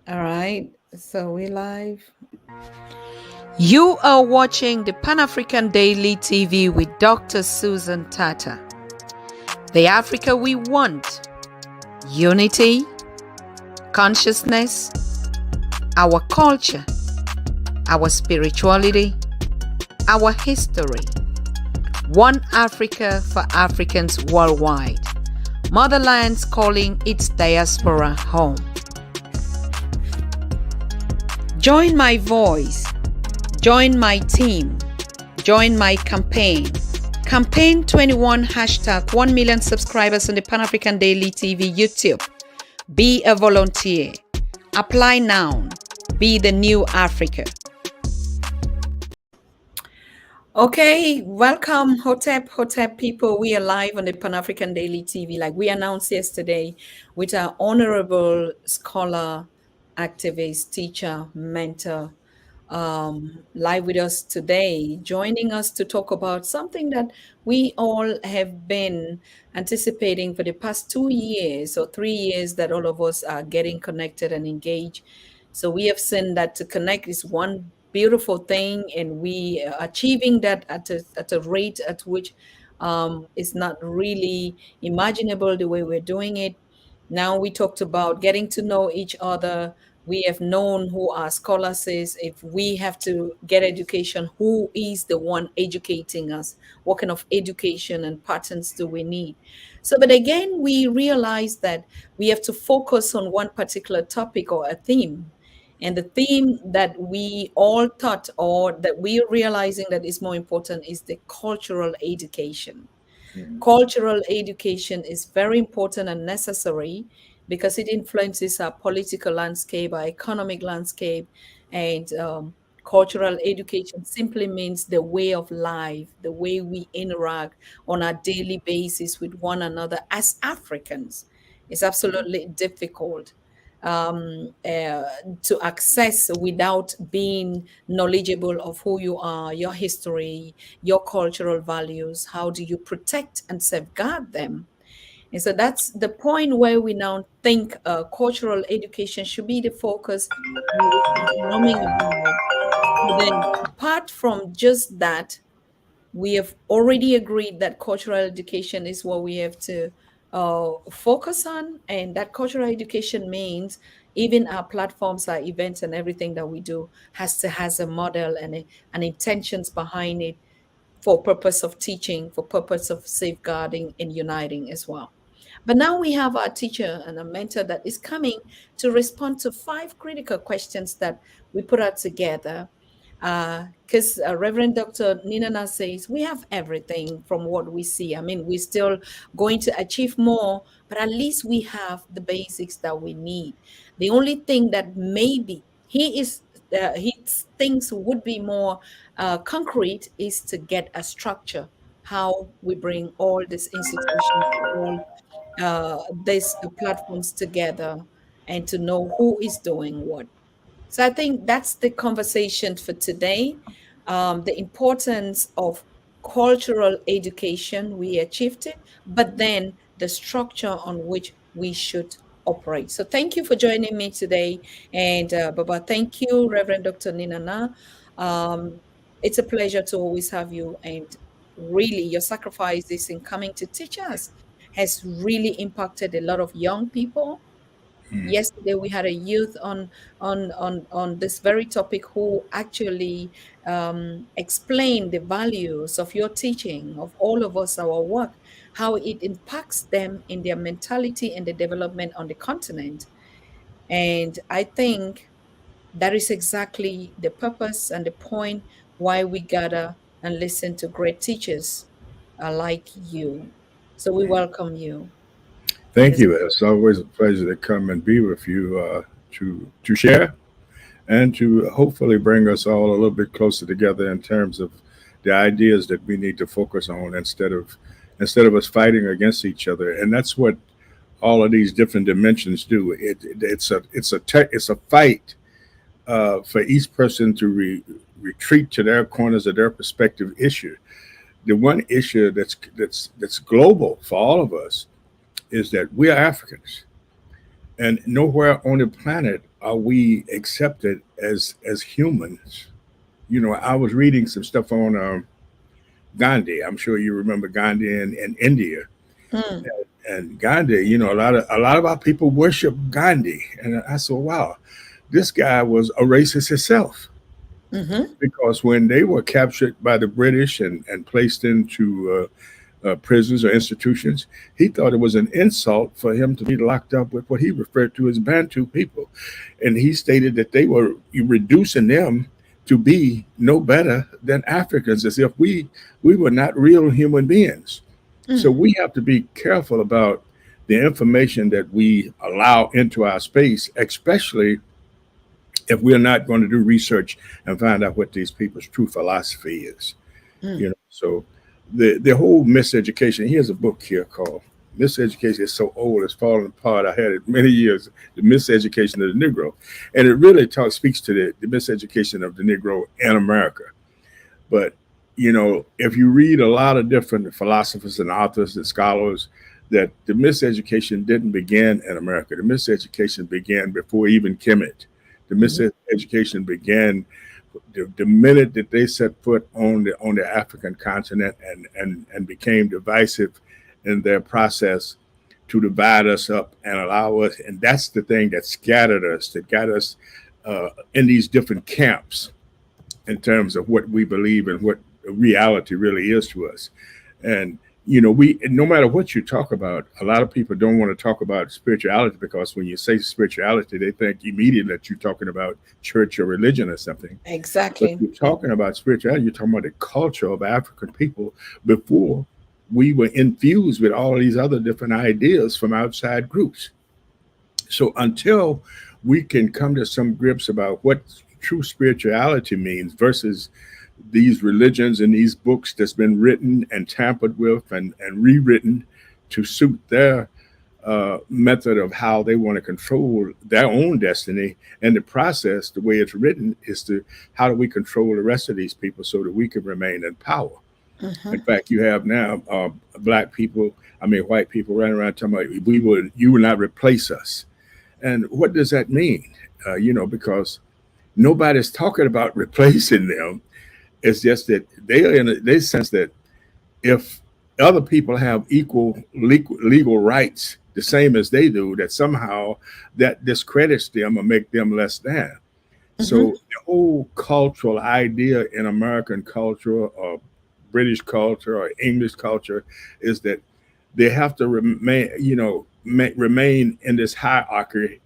All right, so we live. You are watching the Pan African Daily TV with Dr. Susan Tatah. The Africa we want: unity, consciousness, our culture, our spirituality, our history. One Africa for Africans worldwide. Motherlands calling its diaspora home. Join my voice. Join my team. Join my campaign. Campaign 21 hashtag 1 million subscribers on the Pan African Daily TV YouTube. Be a volunteer. Apply now. Be the new Africa. Okay, welcome, Hotep people. We are live on the Pan African Daily TV, like we announced yesterday, with our honorable scholar, activist, teacher, mentor, live with us today, joining us to talk about something that we all have been anticipating for the past 2 years or 3 years, that all of us are getting connected and engaged. So we have seen that to connect is one beautiful thing, and we are achieving that at a rate at which is not really imaginable the way we're doing it. Now we talked about getting to know each other. We have known who our scholars is. If we have to get education, who is the one educating us? What kind of education and patterns do we need? So, but again, we realize that we have to focus on one particular topic or a theme. And the theme that we all thought, or that we're realizing that is more important, is the cultural education. Cultural education is very important and necessary because it influences our political landscape, our economic landscape, and cultural education simply means the way of life, the way we interact on a daily basis with one another as Africans. It's absolutely difficult to access without being knowledgeable of who you are, your history, your cultural values. How do you protect and safeguard them? And so that's the point where we now think cultural education should be the focus, and we should be roaming about. But then, apart from just that, we have already agreed that cultural education is what we have to focus on, and that cultural education means even our platforms, our events, and everything that we do has a model and and intentions behind it, for purpose of teaching, for purpose of safeguarding and uniting as well. But now we have our teacher and a mentor that is coming to respond to 5 critical questions that we put out together, because Reverend Dr. Ninana says we have everything from what we see. I mean, we're still going to achieve more, but at least we have the basics that we need. The only thing that maybe he thinks would be more concrete is to get a structure, how we bring all these institutions, all these platforms together, and to know who is doing what. So I think that's the conversation for today. The importance of cultural education, we achieved it, but then the structure on which we should operate. So thank you for joining me today. And Baba, thank you, Reverend Dr. Ninana. Um, it's a pleasure to always have you. And really, your sacrifices in coming to teach us has really impacted a lot of young people. Yesterday we had a youth on this very topic who actually explained the values of your teaching, of all of us, our work, how it impacts them in their mentality and the development on the continent. And I think that is exactly the purpose and the point why we gather and listen to great teachers like you. So we welcome you in Thank this. you. It's always a pleasure to come and be with you to share and to hopefully bring us all a little bit closer together in terms of the ideas that we need to focus on instead of us fighting against each other. And that's what all of these different dimensions do. It's a fight for each person to retreat to their corners of their perspective issue. The one issue that's global for all of us is that we are Africans. And nowhere on the planet are we accepted as humans. You know, I was reading some stuff on Gandhi. I'm sure you remember Gandhi in India. Mm. And Gandhi, you know, a lot of our people worship Gandhi. And I said, wow, this guy was a racist himself. Mm-hmm. Because when they were captured by the British and placed into prisons or institutions, he thought it was an insult for him to be locked up with what he referred to as Bantu people. And he stated that they were reducing them to be no better than Africans, as if we were not real human beings. So Mm. we have to be careful about the information that we allow into our space, especially if we're not going to do research and find out what these people's true philosophy is. Mm. You know, so the whole miseducation. Here's a book here called Miseducation. Is so old, it's falling apart. I had it many years. The Miseducation of the Negro, and it really speaks to the miseducation of the Negro in America. But you know, if you read a lot of different philosophers and authors and scholars, that the miseducation didn't begin in America. The miseducation began before even Kemet. The Mhm. miseducation began the minute that they set foot on the African continent and became divisive in their process to divide us up and allow us. And that's the thing that scattered us, that got us in these different camps in terms of what we believe and what reality really is to us. And you know, we no matter what you talk about, a lot of people don't want to talk about spirituality because when you say spirituality, they think immediately that you're talking about church or religion or something. But Exactly. you're talking about spirituality, you're talking about the culture of African people before we were infused with all of these other different ideas from outside groups. So until we can come to some grips about what true spirituality means versus these religions and these books that's been written and tampered with and rewritten to suit their method of how they want to control their own destiny. And the process, the way it's written, is to how do we control the rest of these people so that we can remain in power. In Mm-hmm. fact, you have now black people, I mean, white people running around talking about you will not replace us. And what does that mean? You know, because nobody's talking about replacing them. It's just that they are they sense that if other people have equal legal rights, the same as they do, that somehow that discredits them or make them less than. Mm-hmm. So the whole cultural idea in American culture or British culture or English culture is that they have to remain, you know, remain in this hierarchy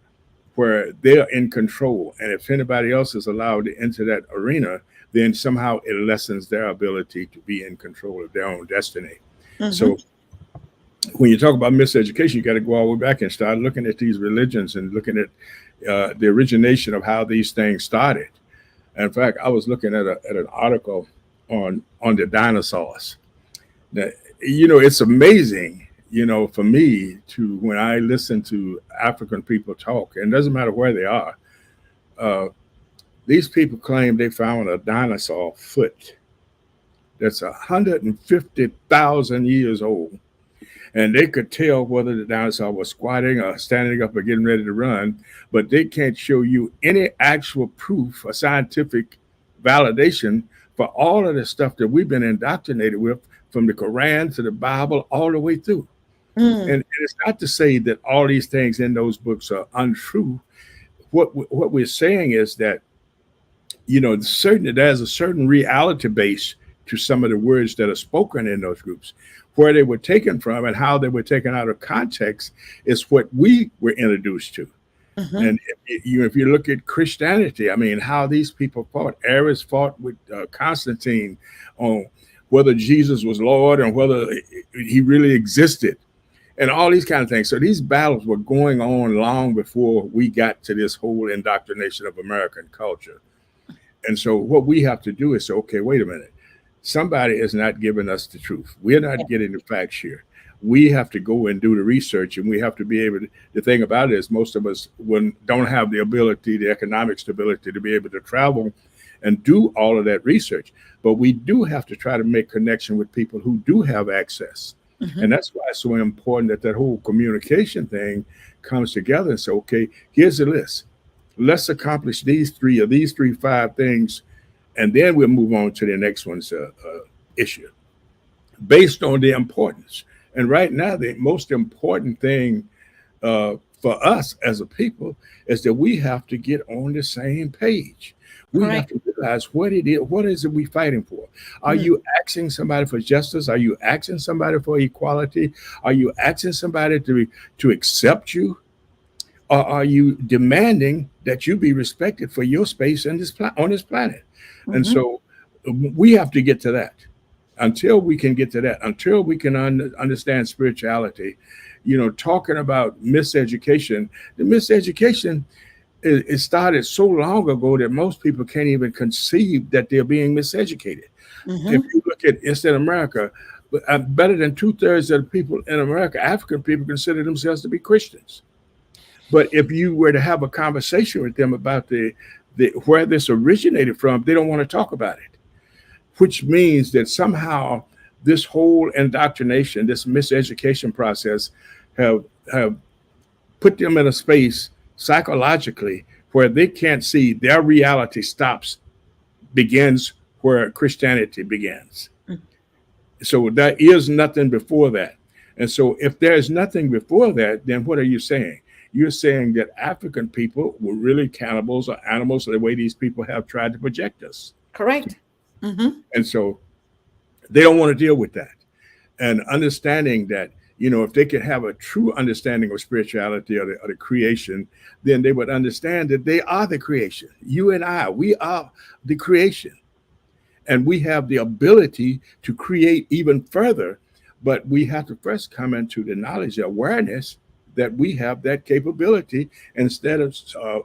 where they're in control. And if anybody else is allowed to enter that arena, then somehow it lessens their ability to be in control of their own destiny. Mm-hmm. So when you talk about miseducation, you got to go all the way back and start looking at these religions and looking at the origination of how these things started. In fact, I was looking at an article on the dinosaurs. Now, you know, it's amazing, you know, for me to when I listen to African people talk, and it doesn't matter where they are, uh, these people claim they found a dinosaur foot that's 150,000 years old. And they could tell whether the dinosaur was squatting or standing up or getting ready to run, but they can't show you any actual proof or scientific validation for all of the stuff that we've been indoctrinated with from the Quran to the Bible all the way through. Mm. And it's not to say that all these things in those books are untrue. What we're saying is that you know, there's a certain reality base to some of the words that are spoken in those groups. Where they were taken from and how they were taken out of context is what we were introduced to. Mm-hmm. And if you look at Christianity, I mean, how these people fought. Arius fought with Constantine on whether Jesus was Lord and whether he really existed, and all these kind of things. So these battles were going on long before we got to this whole indoctrination of American culture. And so what we have to do is say, okay, wait a minute. Somebody is not giving us the truth. We're not getting the facts here. We have to go and do the research, and we have to be able to. The thing about it is, most of us don't have the ability, the economic stability to be able to travel and do all of that research. But we do have to try to make connection with people who do have access. And that's why it's so important that that whole communication thing comes together and say, okay, here's the list. Let's accomplish these three or these three, five things, and then we'll move on to the next one's issue based on the importance. And right now, the most important thing for us as a people is that we have to get on the same page. We have Correct. to realize what is it we fighting for? Are Mm. you asking somebody for justice? Are you asking somebody for equality? Are you asking somebody to accept you? Or are you demanding that you be respected for your space in on this planet? And Mhm. so we have to get to that. Until we can get to that, until we can understand spirituality, talking about miseducation, the miseducation it started so long ago that most people can't even conceive that they're being miseducated. If Mhm. you look at instant America, better than 2/3 of the people in America, African people, consider themselves to be Christians. But if you were to have a conversation with them about the where this originated from, they don't want to talk about it, which means that somehow this whole indoctrination, this miseducation process, have have put them in a space psychologically where they can't see their reality begins where Christianity begins. Mm. So there is nothing before that. And so if there's nothing before that, then what are you saying? You're saying that African people were really cannibals or animals the way these people have tried to project us. Correct. Mhm. And so they don't want to deal with that. And understanding that, if they could have a true understanding of spirituality or the creation, then they would understand that they are the creation. You and I, we are the creation. And we have the ability to create even further, but we have to first come into the knowledge, awareness that we have that capability instead of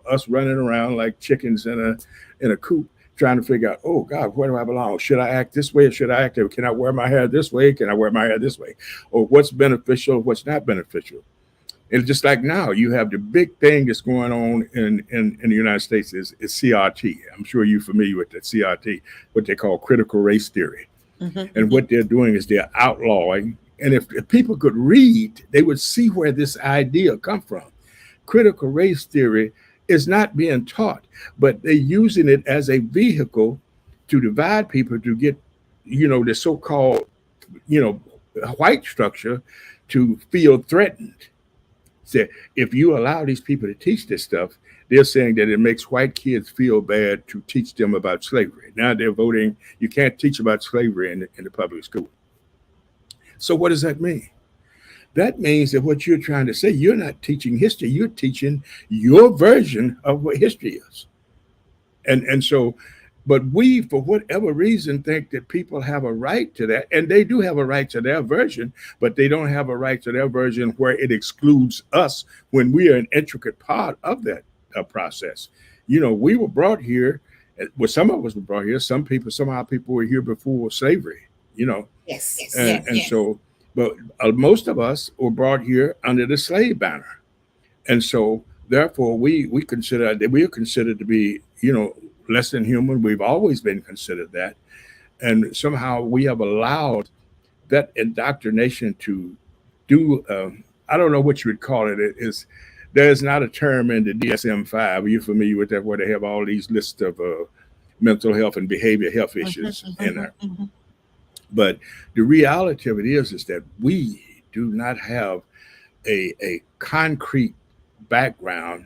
us running around like chickens in a coop trying to figure out, oh God, where do I belong? Should I act this way or should I act? Can I wear my hair this way? Can I wear my hair this way? Or what's beneficial, what's not beneficial? And just like now, you have the big thing that's going on in the United States is CRT. I'm sure you're familiar with that CRT, what they call critical race theory. Mhm. And what they're doing is they're outlawing. And if people could read, they would see where this idea come from. Critical race theory is not being taught, but they're using it as a vehicle to divide people to get, the so-called, you know, white structure to feel threatened. So if you allow these people to teach this stuff, they're saying that it makes white kids feel bad to teach them about slavery. Now they're voting, you can't teach about slavery in the public school. So what does that mean? That means that what you're trying to say, you're not teaching history, you're teaching your version of what history is. And so, but we, for whatever reason, think that people have a right to that. And they do have a right to their version, but they don't have a right to their version where it excludes us when we are an intricate part of that process. We were brought here, well, some of us were brought here, some of our people were here before slavery, you know. Yes. And so, but most of us were brought here under the slave banner. And so, therefore, we consider that we are considered to be, less than human. We've always been considered that. And somehow we have allowed that indoctrination to do, I don't know what you would call it. There's not a term in the DSM-5. Are you familiar with that, where they have all these lists of mental health and behavior health issues in there? But the reality of it is that we do not have a concrete background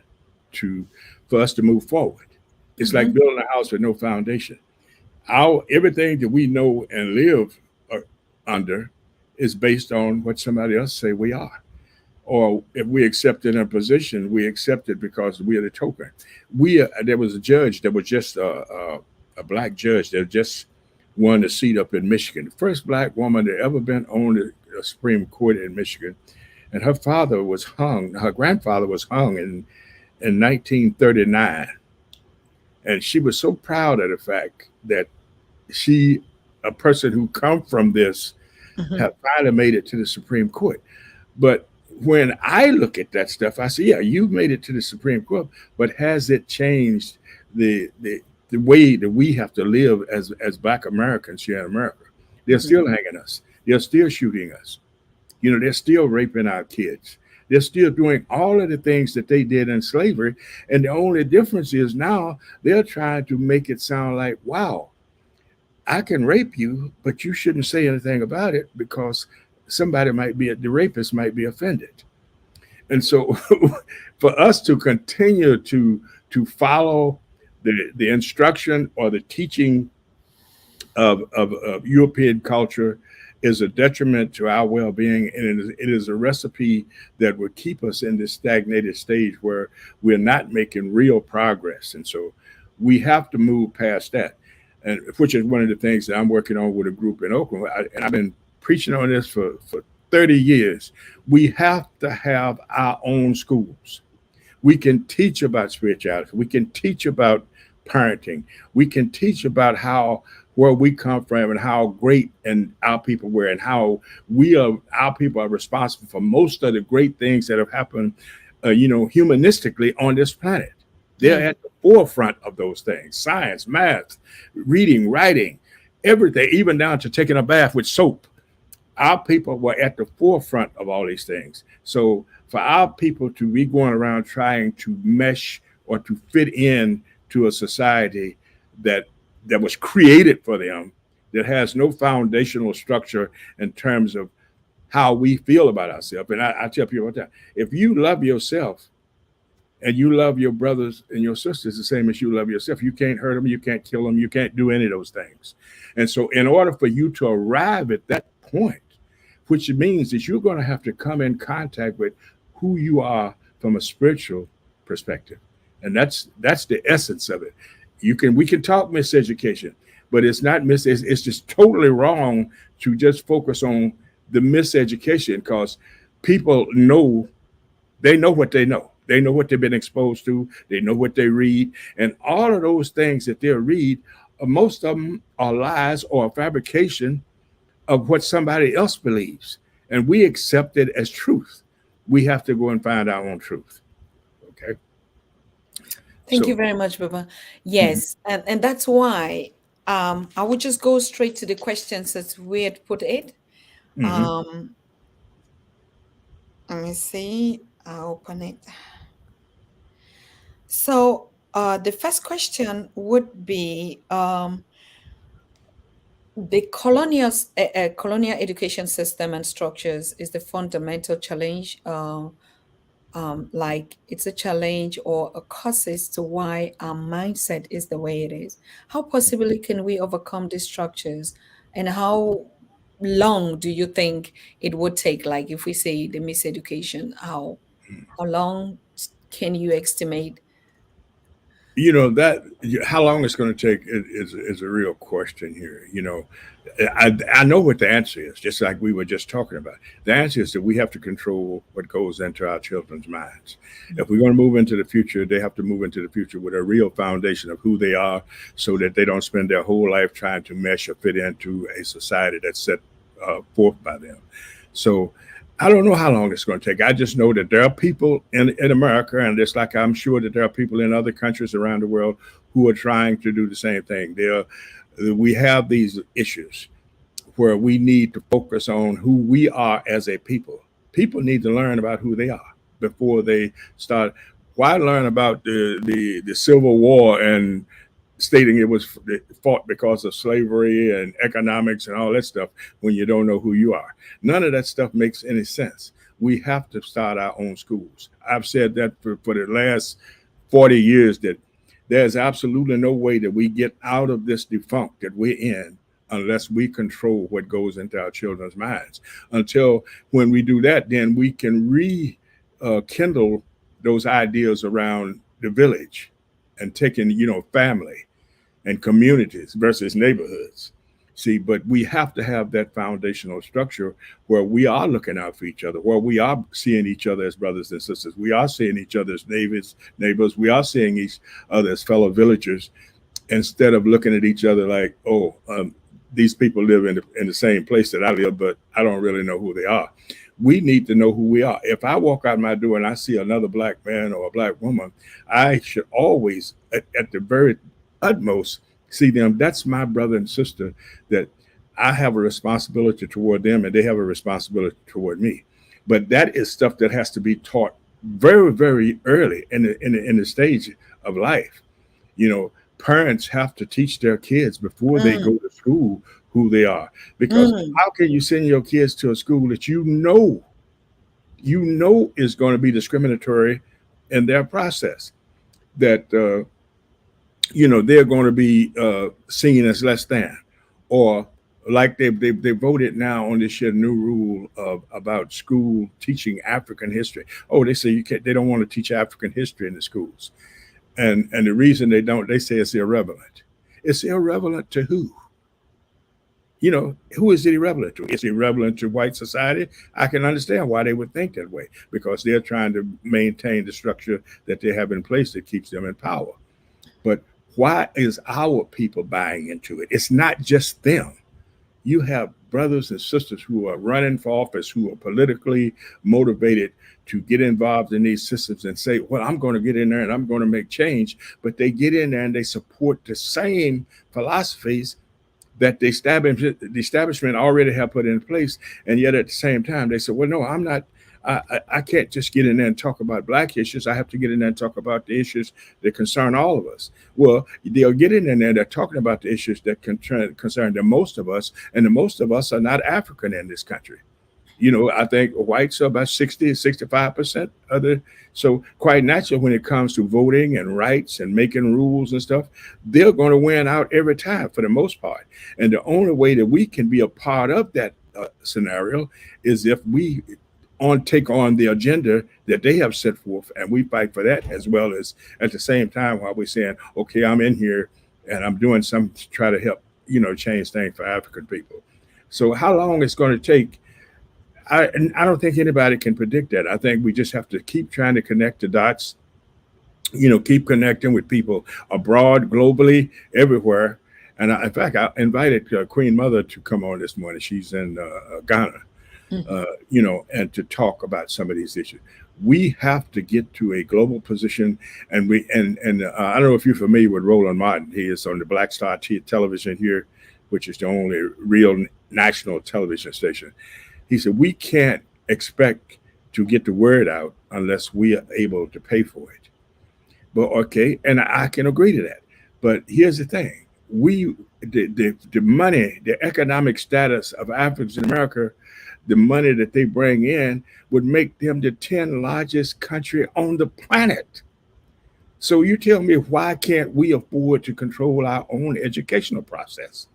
for us to move forward. It's like building a house with no foundation. Everything that we know and live under is based on what somebody else say we are. Or if we accept in a position, we accept it because we are the token. There was a judge that was just a black judge that just won a seat up in Michigan, the first black woman that ever been on the Supreme Court in Michigan. And her father was hung. Her grandfather was hung in 1939. And she was so proud of the fact that a person who come from this, have finally made it to the Supreme Court. But when I look at that stuff, I say, yeah, you've made it to the Supreme Court, but has it changed the way that we have to live as Black Americans here in America? They're still hanging us. They're still shooting us. You know, they're still raping our kids. They're still doing all of the things that they did in slavery. And the only difference is now they're trying to make it sound like, wow, I can rape you, but you shouldn't say anything about it because somebody might be, the rapist might be offended. And so for us to continue to follow the instruction or the teaching of European culture is a detriment to our well-being, and it is a recipe that would keep us in this stagnated stage where we're not making real progress. And so we have to move past that, and which is one of the things that I'm working on with a group in Oakland. And I've been preaching on this for 30 years. We have to have our own schools. We can teach about spirituality. We can teach about parenting. We can teach about how where we come from and how great and our people were, and how our people are responsible for most of the great things that have happened, humanistically on this planet. They're at the forefront of those things: science, math, reading, writing, everything, even down to taking a bath with soap. Our people were at the forefront of all these things. So for our people to be going around trying to mesh or to fit in to a society that was created for them, that has no foundational structure in terms of how we feel about ourselves. And I tell people all the time, if you love yourself and you love your brothers and your sisters the same as you love yourself, you can't hurt them, you can't kill them, you can't do any of those things. And so in order for you to arrive at that point, which means that you're going to have to come in contact with who you are from a spiritual perspective. And that's the essence of it. We can talk miseducation, but it's not it's just totally wrong to just focus on the miseducation, because people know what they know. They know what they've been exposed to. They know what they read. And all of those things that they'll read, most of them are lies or a fabrication of what somebody else believes. And we accept it as truth. We have to go and find our own truth. Okay. Thank you very much, Baba. Yes, and that's why I would just go straight to the questions as we had put it. Let me see. I'll open it. So the first question would be the colonial education system and structures is the fundamental challenge. Like it's a challenge or a cause as to why our mindset is the way it is. How possibly can we overcome these structures, and how long do you think it would take? Like if we say the miseducation, how long can you estimate? That how long it's going to take is a real question here. I know what the answer is, just like we were just talking about. The answer is that we have to control what goes into our children's minds. If we're going to move into the future, they have to move into the future with a real foundation of who they are, so that they don't spend their whole life trying to mesh or fit into a society that's set forth by them. So I don't know how long it's going to take. I just know that there are people in America, and just like I'm sure that there are people in other countries around the world who are trying to do the same thing. We have these issues where we need to focus on who we are as a people. People need to learn about who they are before they start. Why learn about the Civil War and stating it was fought because of slavery and economics and all that stuff when you don't know who you are? None of that stuff makes any sense. We have to start our own schools. I've said that for the last 40 years, that there's absolutely no way that we get out of this defunct that we're in unless we control what goes into our children's minds. Until when we do that, then we can rekindle those ideas around the village and taking, family and communities versus neighborhoods. See, but we have to have that foundational structure where we are looking out for each other, where we are seeing each other as brothers and sisters. We are seeing each other as neighbors. We are seeing each other as fellow villagers, instead of looking at each other like, these people live in the same place that I live, but I don't really know who they are. We need to know who we are. If I walk out my door and I see another black man or a black woman, I should always, at the very utmost, see them. That's my brother and sister that I have a responsibility toward them, and they have a responsibility toward me. But that is stuff that has to be taught very, very early in the stage of life. You know, parents have to teach their kids before they Mm, go to school who they are, because mm, how can you send your kids to a school that you know is going to be discriminatory in their process, that they're going to be seen as less than, or like they voted now on this year new rule about school teaching African history. Oh, they say you can't. They don't want to teach African history in the schools, and the reason they don't, they say it's irrelevant. It's irrelevant to who? Who is it irrelevant to? It's irrelevant to white society. I can understand why they would think that way, because they're trying to maintain the structure that they have in place that keeps them in power. But why is our people buying into it? It's not just them. You have brothers and sisters who are running for office, who are politically motivated to get involved in these systems and say, well, I'm going to get in there and I'm going to make change. But they get in there and they support the same philosophies that the establishment already have put in place. And yet at the same time, they say, well, no, I'm not. I can't just get in there and talk about black issues. I have to get in there and talk about the issues that concern all of us. Well, they'll get in there, they're talking about the issues that concern the most of us, and the most of us are not African in this country. I think whites are about 60, 65% of the. So quite natural when it comes to voting and rights and making rules and stuff, they're going to win out every time for the most part. And the only way that we can be a part of that scenario is if we take on the agenda that they have set forth, and we fight for that, as well as at the same time while we're saying, okay, I'm in here and I'm doing something to try to help, change things for African people. So how long it's going to take, I don't think anybody can predict that. I think we just have to keep trying to connect the dots, keep connecting with people abroad, globally, everywhere. And in fact, I invited Queen Mother to come on this morning. She's in Ghana, mm. and to talk about some of these issues. We have to get to a global position, and I don't know if you're familiar with Roland Martin. He is on the Black Star Television here, which is the only real national television station. He said, we can't expect to get the word out unless we are able to pay for it. But okay, and I can agree to that. But here's the thing. The money, the economic status of Africans in America, the money that they bring in would make them the 10th largest country on the planet. So you tell me, why can't we afford to control our own educational process?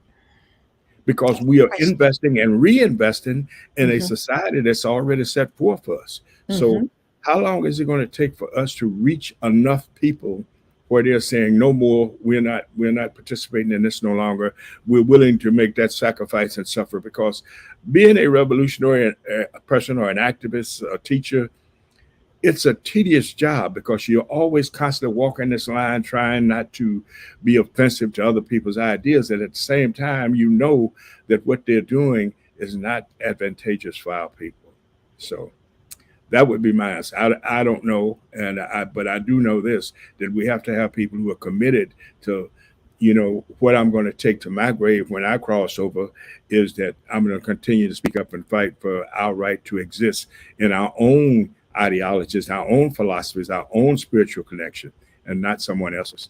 Because we are Question. investing and reinvesting in a Mhm, society that's already set forth for us. So mhm. how long is it going to take for us to reach enough people where they're saying, no more, we're not participating in this no longer. We're willing to make that sacrifice and suffer? Because being a revolutionary person or an activist, a teacher, it's a tedious job, because you're always constantly walking this line, trying not to be offensive to other people's ideas. And at the same time, that what they're doing is not advantageous for our people. So that would be my answer. I don't know, but I do know this, that we have to have people who are committed to, what I'm going to take to my grave when I cross over is that I'm going to continue to speak up and fight for our right to exist in our own ideologies, our own philosophies, our own spiritual connection, and not someone else's.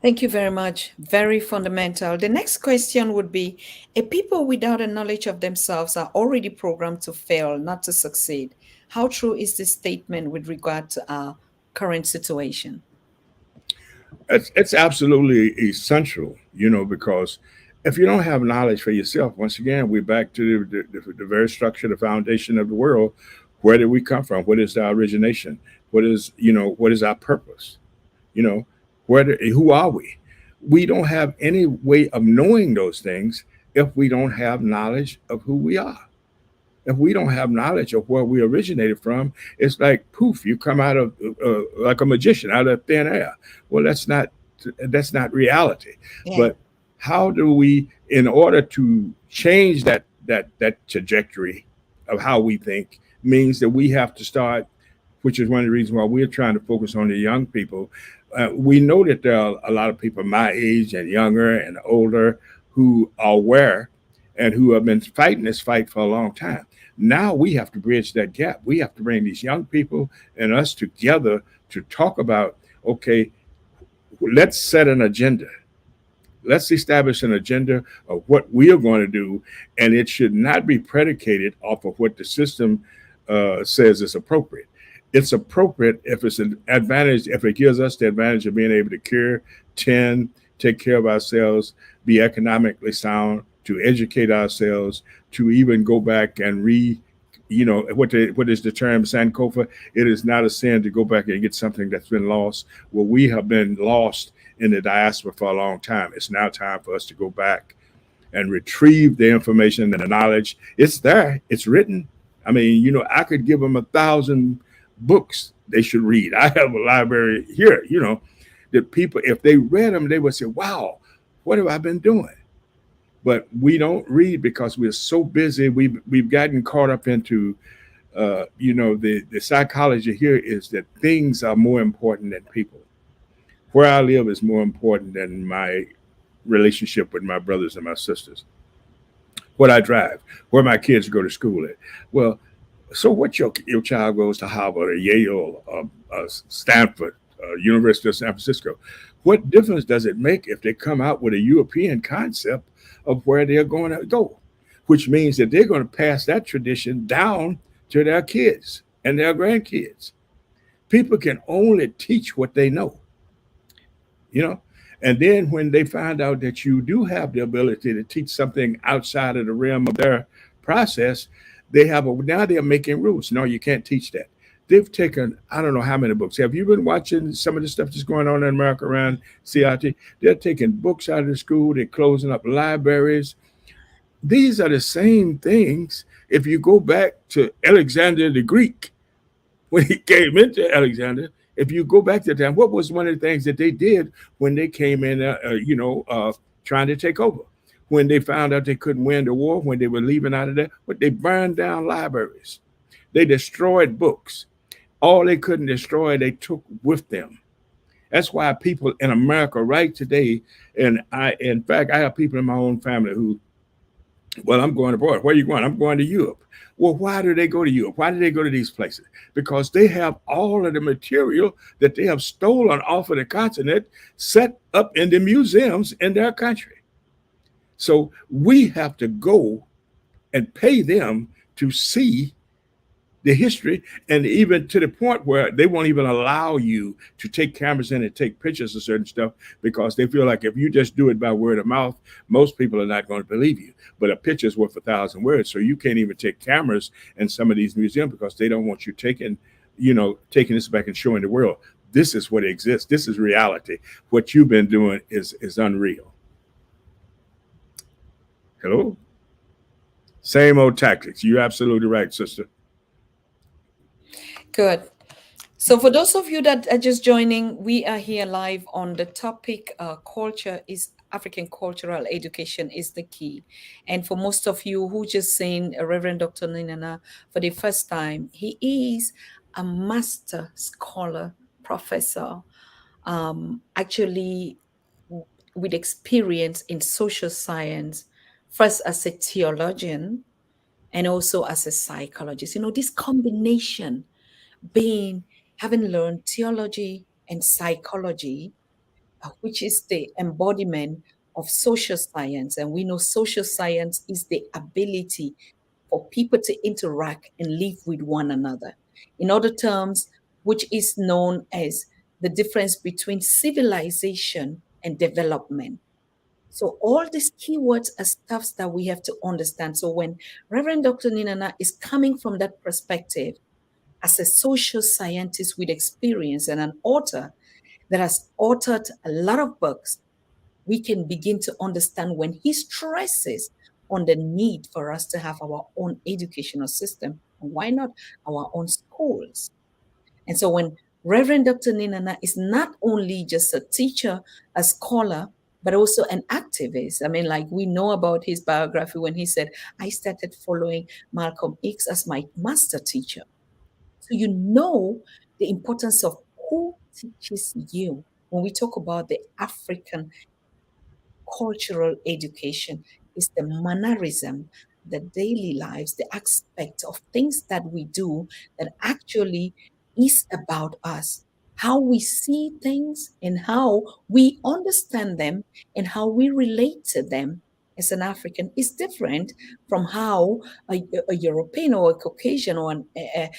Thank you very much. Very fundamental. The next question would be, a people without a knowledge of themselves are already programmed to fail, not to succeed. How true is this statement with regard to our current situation? It's absolutely essential, because if you don't have knowledge for yourself, once again, we're back to the very structure, the foundation of the world. Where did we come from? What is our origination? What is our purpose? You know, who are we? We don't have any way of knowing those things if we don't have knowledge of who we are. If we don't have knowledge of where we originated from, it's like poof, you come out of like a magician out of thin air. Well, that's not reality. Yeah. But how do we, in order to change that trajectory of how we think, means that we have to start, which is one of the reasons why we're trying to focus on the young people. We know that there are a lot of people my age and younger and older who are aware and who have been fighting this fight for a long time. Now we have to bridge that gap. We have to bring these young people and us together to talk about, okay, let's set an agenda. Let's establish an agenda of what we are going to do, and it should not be predicated off of what the system says is appropriate. It's appropriate if it's an advantage, if it gives us the advantage of being able to cure, tend, take care of ourselves, be economically sound, to educate ourselves, to even go back and what is the term Sankofa? It is not a sin to go back and get something that's been lost. Well, we have been lost in the diaspora for a long time. It's now time for us to go back and retrieve the information and the knowledge. It's there. It's written. I mean, I could give them 1,000 books they should read. I have a library here, that people, if they read them, they would say, wow, what have I been doing? But we don't read because we're so busy. We've gotten caught up into, the psychology here is that things are more important than people. Where I live is more important than my relationship with my brothers and my sisters. What I drive, where my kids go to school at. Well, so what your child goes to Harvard or Yale or Stanford, University of San Francisco. What difference does it make if they come out with a European concept of where they're going to go? Which means that they're going to pass that tradition down to their kids and their grandkids. People can only teach what they know. And then when they find out that you do have the ability to teach something outside of the realm of their process, now they're making rules. No, you can't teach that. They've taken, I don't know how many books. Have you been watching some of the stuff that's going on in America around CRT? They're taking books out of the school. They're closing up libraries. These are the same things. If you go back to Alexander the Greek, when he came into Alexander, if you go back to that time, what was one of the things that they did when they came in, trying to take over? When they found out they couldn't win the war, when they were leaving out of there, but they burned down libraries. They destroyed books. All they couldn't destroy, they took with them. That's why people in America right today, and in fact, I have people in my own family who, well, I'm going abroad. Where are you going? I'm going to Europe. Well, why do they go to Europe? Why do they go to these places? Because they have all of the material that they have stolen off of the continent set up in the museums in their country. So we have to go and pay them to see the history, and even to the point where they won't even allow you to take cameras in and take pictures of certain stuff because they feel like if you just do it by word of mouth, most people are not going to believe you. But a picture is worth 1,000 words. So you can't even take cameras in some of these museums because they don't want you taking this back and showing the world. This is what exists. This is reality. What you've been doing is unreal. Hello? Same old tactics. You're absolutely right, sister. Good. So for those of you that are just joining, we are here live on the topic, culture is African cultural education is the key. And for most of you who just seen Reverend Dr. Ninana for the first time, he is a master scholar, professor, actually with experience in social science, first as a theologian and also as a psychologist. This combination having learned theology and psychology, which is the embodiment of social science. And we know social science is the ability for people to interact and live with one another. In other terms, which is known as the difference between civilization and development. So all these keywords are stuffs that we have to understand. So when Reverend Dr. Ninana is coming from that perspective, as a social scientist with experience and an author that has authored a lot of books, we can begin to understand when he stresses on the need for us to have our own educational system. Why not our own schools? And so when Reverend Dr. Ninana is not only just a teacher, a scholar, but also an activist. I mean, like we know about his biography when he said, I started following Malcolm X as my master teacher. So you know the importance of who teaches you when we talk about the African cultural education is the mannerism, the daily lives, the aspect of things that we do that actually is about us, how we see things and how we understand them and how we relate to them as an African is different from how a European or a Caucasian or a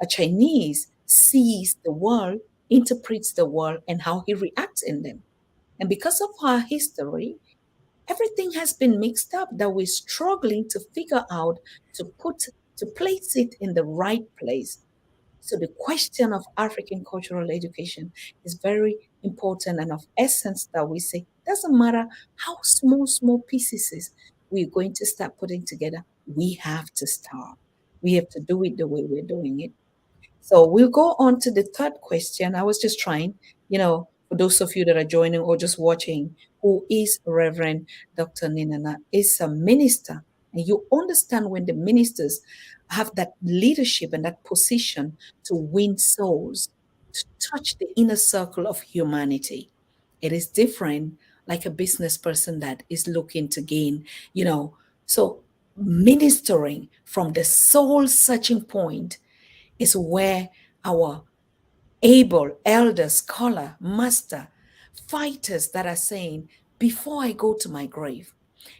Chinese sees the world, interprets the world, and how he reacts in them. And because of our history, everything has been mixed up that we're struggling to figure out to place it in the right place. So the question of African cultural education is very important and of essence that we say doesn't matter how small pieces we're going to start putting together. We have to start. We have to do it the way we're doing it. So we'll go on to the third question. I was just trying, for those of you that are joining or just watching, who is Reverend Dr. Ninana, is a minister. And you understand when the ministers have that leadership and that position to win souls, to touch the inner circle of humanity. It is different like a business person that is looking to gain, So ministering from the soul searching point is where our able elder, scholar, master, fighters that are saying, before I go to my grave,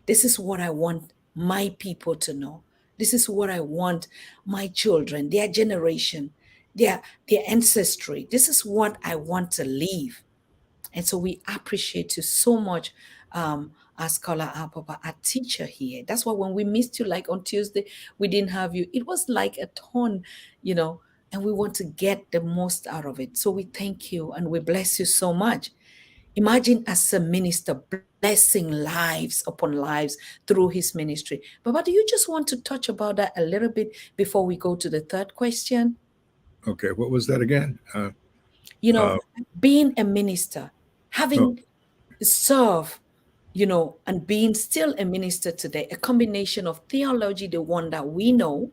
this is what I want my people to know. This is what I want my children, their generation, their ancestry. This is what I want to leave. And so we appreciate you so much, our scholar, our papa, our teacher here. That's why when we missed you, like on Tuesday, we didn't have you. It was like a ton, and we want to get the most out of it. So we thank you and we bless you so much. Imagine as a minister blessing lives upon lives through his ministry. Baba, do you just want to touch about that a little bit before we go to the third question? Okay, what was that again? You Uh, know, being a minister, oh, having serve, and being still a minister today, a combination of theology, the one that we know,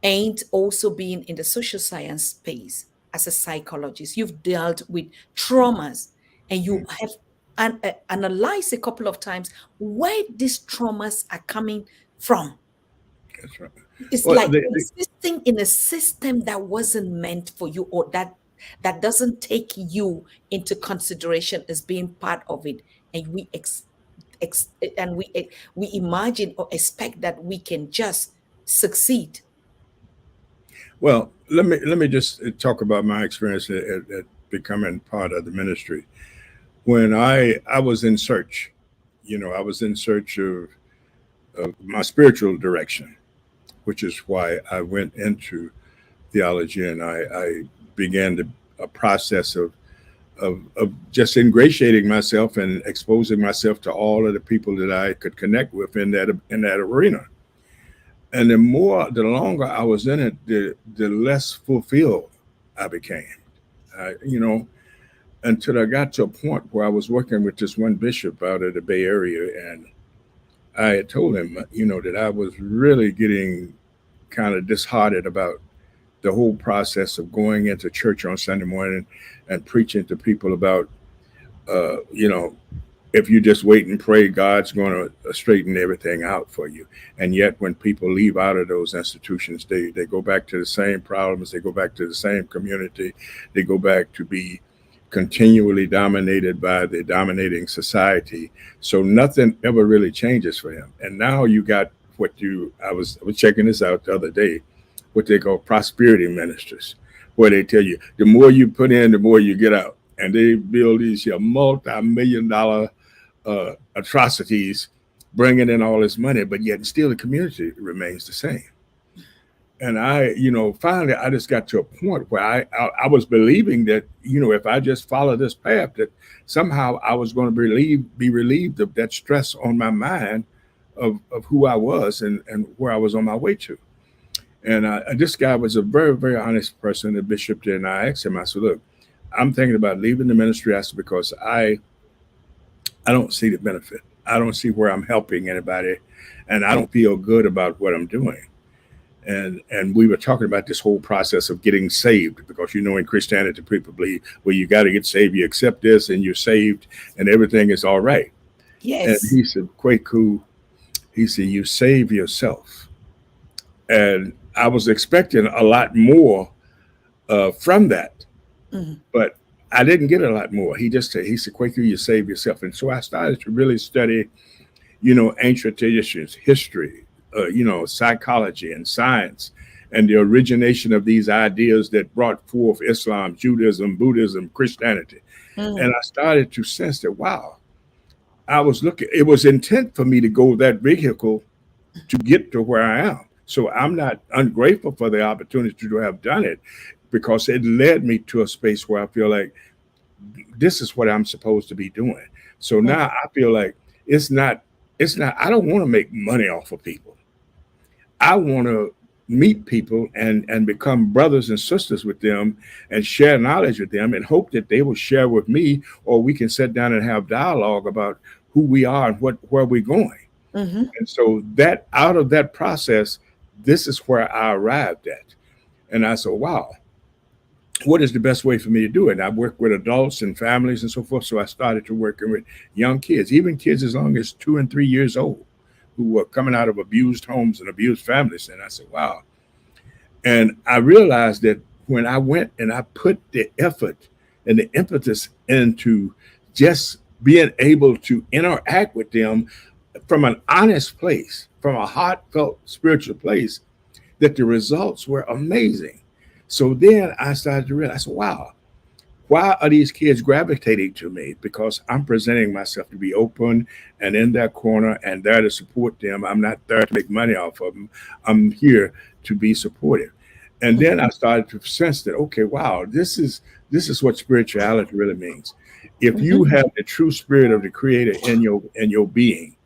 and also being in the social science space as a psychologist. You've dealt with traumas and you mm, have analyzed a couple of times where these traumas are coming from. that's right. It's Well, like existing in a system that wasn't meant for you or that doesn't take you into consideration as being part of it. And ex, we imagine or expect that we can just succeed. well, let me just talk about my experience at becoming part of the ministry. When I was in search, I was in search of my spiritual direction, which is why I went into theology, and I began a process of just ingratiating myself and exposing myself to all of the people that I could connect with in that arena. And the longer I was in it, the less fulfilled I became. Until I got to a point where I was working with this one bishop out of the Bay Area, and I had told him, that I was really getting kind of disheartened about the whole process of going into church on Sunday morning and preaching to people about, uh, you know, if you just wait and pray, God's going to straighten everything out for you. And yet, when people leave out of those institutions, they go back to the same problems, they go back to the same community, they go back to be continually dominated by the dominating society. So nothing ever really changes for him. And now you got I was checking this out the other day, what they call prosperity ministers, where they tell you the more you put in, the more you get out. And they build these multi-million-dollar atrocities, bringing in all this money, but yet still the community remains the same. And finally, I just got to a point where I was believing that, if I just follow this path, that somehow I was going to be relieved of that stress on my mind of who I was and where I was on my way to. And this guy was a very, very honest person, the bishop there. And I asked him, I said, look, I'm thinking about leaving the ministry. I said, because I don't see the benefit. I don't see where I'm helping anybody, and I don't feel good about what I'm doing. and we were talking about this whole process of getting saved, because in Christianity people believe, well, you got to get saved, you accept this and you're saved and everything is all right. And Yes. he said, Kweku, he said, you save yourself. And I was expecting a lot more from that, Mhm. but I didn't get a lot more. He said, Kweku, you save yourself. And so I started to really study, ancient traditions, history, psychology and science, and the origination of these ideas that brought forth Islam, Judaism, Buddhism, Christianity. Mhm. And I started to sense that, wow, it was intent for me to go that vehicle to get to where I am. So I'm not ungrateful for the opportunity to have done it, because it led me to a space where I feel like this is what I'm supposed to be doing. So now I feel like I don't want to make money off of people. I want to meet people and become brothers and sisters with them and share knowledge with them and hope that they will share with me, or we can sit down and have dialogue about who we are and where we're going. Mhm. And so that out of that process, this is where I arrived at. And I said, wow, what is the best way for me to do it? And I work with adults and families and so forth. So I started to working with young kids, even kids as young as 2 and 3 years old, who were coming out of abused homes and abused families. And I said, wow. And I realized that when I went and I put the effort and the impetus into just being able to interact with them from an honest place, from a heartfelt spiritual place, that the results were amazing. So then I started to realize, wow, why are these kids gravitating to me? Because I'm presenting myself to be open and in that corner and there to support them. I'm not there to make money off of them. I'm here to be supportive. And then I started to sense that, okay, wow, this is what spirituality really means. If you have the true spirit of the Creator in your being,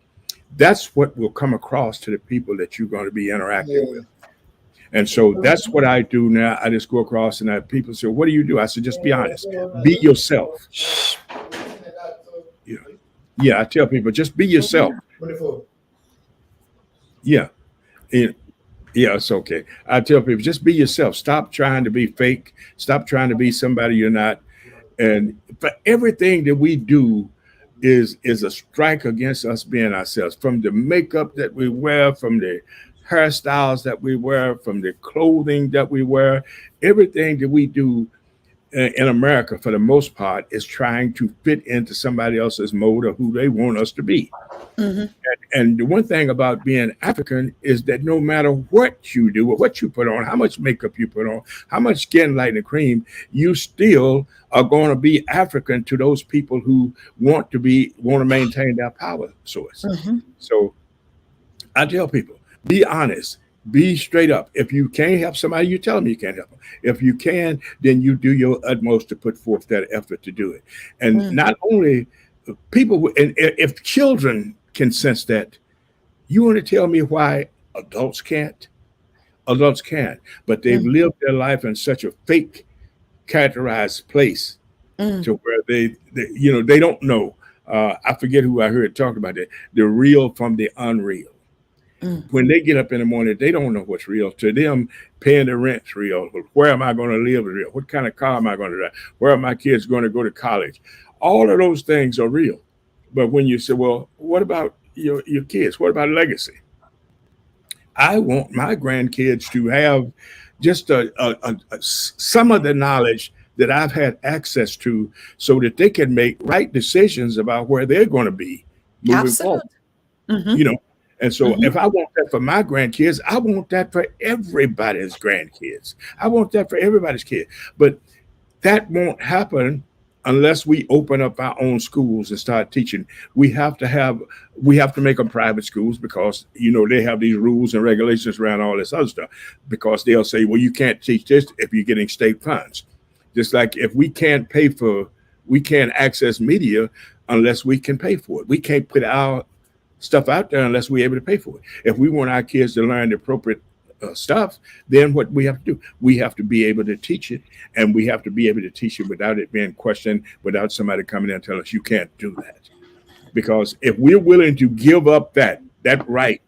that's what will come across to the people that you're going to be interacting with. And so that's what I do now. I just go across and people say, what do you do? I said, just be honest. Be yourself. Yeah. Yeah, I tell people, just be yourself. Yeah. Yeah, it's okay. I tell people, just be yourself. Stop trying to be fake. Stop trying to be somebody you're not. And for everything that we do is a strike against us being ourselves. From the makeup that we wear, from the hairstyles that we wear, from the clothing that we wear, everything that we do in America, for the most part, is trying to fit into somebody else's mode of who they want us to be. Mhm. And the one thing about being African is that no matter what you do or what you put on, how much makeup you put on, how much skin lighting cream, you still are going to be African to those people who want to maintain their power source. Mhm. So I tell people, be honest, be straight up. If you can't help somebody, you tell them you can't help them. If you can, then you do your utmost to put forth that effort to do it. And not only people, and if children can sense that, you want to tell me why adults can't? Adults can, but they've lived their life in such a fake, characterized place to where they don't know. I forget who I heard talking about that. The real from the unreal. When they get up in the morning, they don't know what's real. To them, paying the rent's real. Where am I going to live is real. What kind of car am I going to drive? Where are my kids going to go to college? All of those things are real. But when you say, well, what about your kids? What about legacy? I want my grandkids to have just some of the knowledge that I've had access to, so that they can make right decisions about where they're going to be moving forward. Absolutely. You know, and so if I want that for my grandkids, I want that for everybody's grandkids. I want that for everybody's kids. But that won't happen unless we open up our own schools and start teaching. We have to make them private schools, because they have these rules and regulations around all this other stuff, because they'll say, well, you can't teach this if you're getting state funds. Just like if we can't access media unless we can pay for it. We can't put our stuff out there unless we're able to pay for it. If we want our kids to learn the appropriate stuff, then what we have to do, we have to be able to teach it, and we have to be able to teach it without it being questioned, without somebody coming in and telling us you can't do that. Because if we're willing to give up that right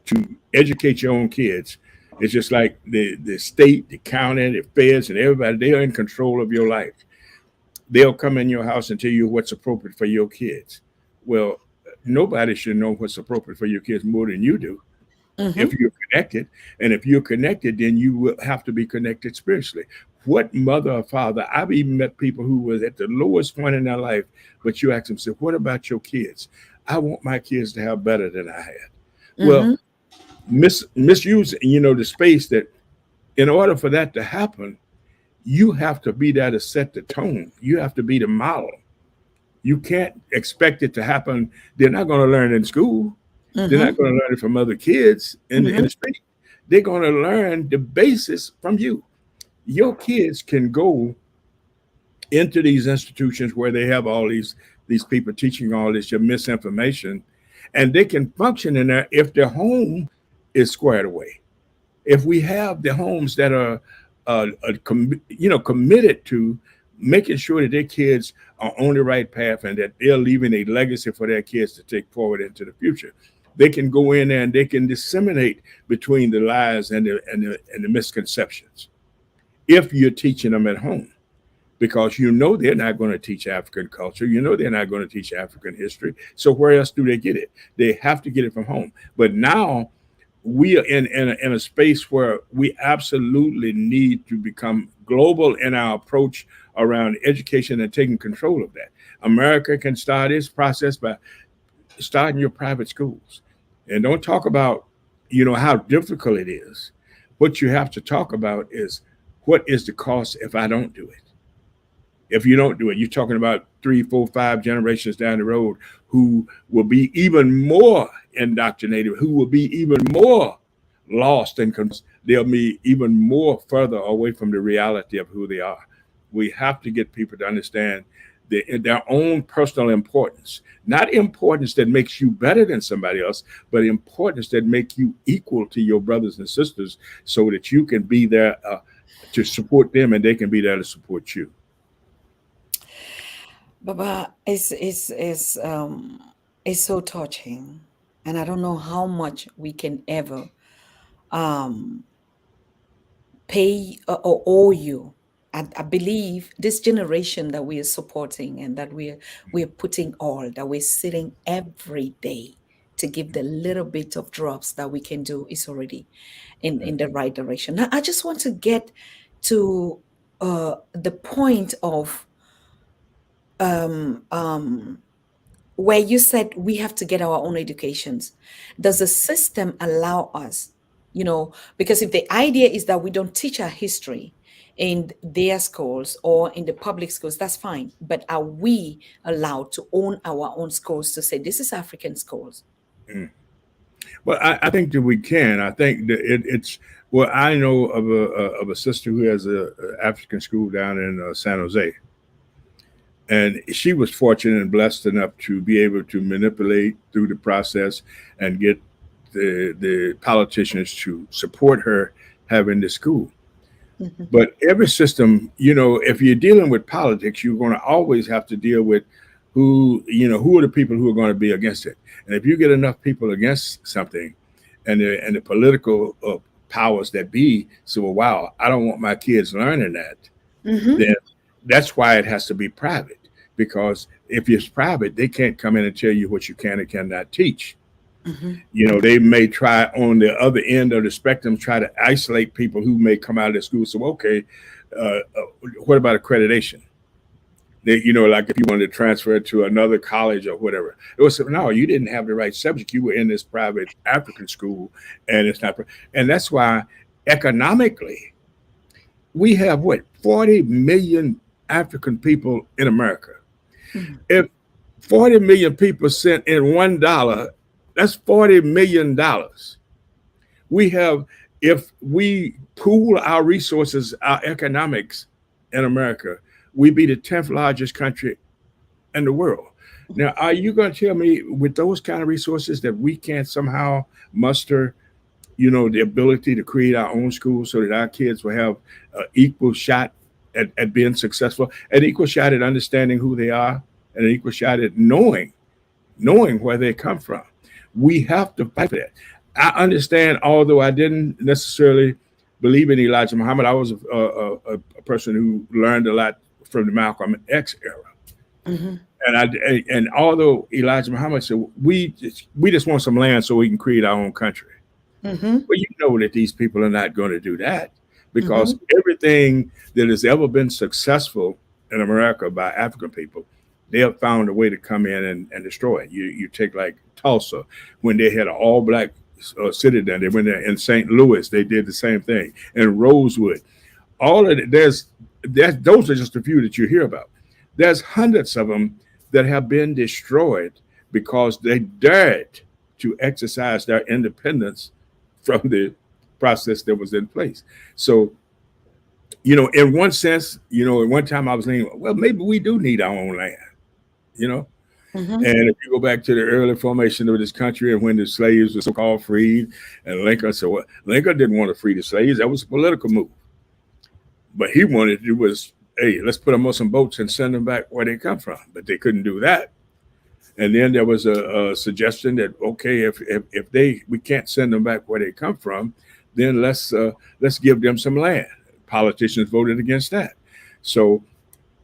to educate your own kids, It's just like the state, the county, the feds, and everybody, they are in control of your life. They'll come in your house and tell you what's appropriate for your kids. Well, nobody should know what's appropriate for your kids more than you do if Mm-hmm. you're connected. And if you're connected, then you will have to be connected spiritually. What mother or father, I've even met people who was at the lowest point in their life, but you ask them, say, what about your kids? I want my kids to have better than I had. Well, Mm-hmm. misuse, the space that in order for that to happen, you have to be there to set the tone. You have to be the model. You can't expect it to happen. They're not going to learn in school. They're not Mm-hmm. going to learn it from other kids in Mm-hmm. the street. They're going to learn the basis from you. Your kids can go into these institutions where they have all these people teaching all this your misinformation, and they can function in there if their home is squared away. If we have the homes that are committed to making sure that their kids are on the right path and that they're leaving a legacy for their kids to take forward into the future, they can go in there and they can disseminate between the lies and the misconceptions if you're teaching them at home, because they're not going to teach African culture. They're not going to teach African history. So where else do they get it? They have to get it from home. But now we are in a space where we absolutely need to become global in our approach around education and taking control of that. America can start its process by starting your private schools. And don't talk about, how difficult it is. What you have to talk about is what is the cost if I don't do it? If you don't do it, you're talking about 3, 4, 5 generations down the road who will be even more indoctrinated, who will be even more lost and they'll be even more further away from the reality of who they are. We have to get people to understand their own personal importance, not importance that makes you better than somebody else, but importance that make you equal to your brothers and sisters, so that you can be there to support them and they can be there to support you. Baba, it's so touching, and I don't know how much we can ever um pay or owe you. I believe this generation that we are supporting and that we're putting all that we're sitting every day to give the little bit of drops that we can do is already in the right direction. Now, I just want to get to the point of um, um, where you said we have to get our own educations. Does the system allow us, because if the idea is that we don't teach our history in their schools or in the public schools, that's fine. But are we allowed to own our own schools to say this is African schools? Mm. Well, I think that we can. I think that it's well. I know of a sister who has a African school down in San Jose, and she was fortunate and blessed enough to be able to manipulate through the process and get the politicians to support her having the school. Mhm. But every system, if you're dealing with politics, you're going to always have to deal with who are the people who are going to be against it. And if you get enough people against something, and the political powers that be say, well, wow, I don't want my kids learning that, Mhm. then that's why it has to be private. Because if it's private, they can't come in and tell you what you can and cannot teach. Mhm. They may try on the other end of the spectrum, try to isolate people who may come out of the school. So, okay, uh, uh, what about accreditation? Like if you wanted to transfer to another college or whatever, it was no, you didn't have the right subject. You were in this private African school, and it's not. And that's why economically, we have 40 million African people in America. Mhm. If 40 million people sent in $1, that's $40 million. We have, if we pool our resources, our economics in America, we'd be the 10th largest country in the world. Now, are you going to tell me with those kind of resources that we can't somehow muster, the ability to create our own schools so that our kids will have an equal shot at being successful, an equal shot at understanding who they are, and an equal shot at knowing where they come from? We have to fight for that. I understand, although I didn't necessarily believe in Elijah Muhammad, I was a person who learned a lot from the Malcolm X era. Mhm. And although Elijah Muhammad said we just want some land so we can create our own country. Mhm. Well, you know that these people are not going to do that, because Mhm. everything that has ever been successful in America by African people, they have found a way to come in and destroy it. You take like Tulsa, when they had an all black city down there. When they're in St. Louis, they did the same thing. In Rosewood, all of it, those are just a few that you hear about. There's hundreds of them that have been destroyed because they dared to exercise their independence from the process that was in place. So, in one sense, at one time I was thinking, well, maybe we do need our own land, you know. Mhm. And if you go back to the early formation of this country and when the slaves were so-called freed, and Lincoln said, well, Lincoln didn't want to free the slaves. That was a political move. But he wanted to do was, hey, let's put them on some boats and send them back where they come from. But they couldn't do that. And then there was a suggestion that, okay, if we can't send them back where they come from, then let's give them some land. Politicians voted against that. So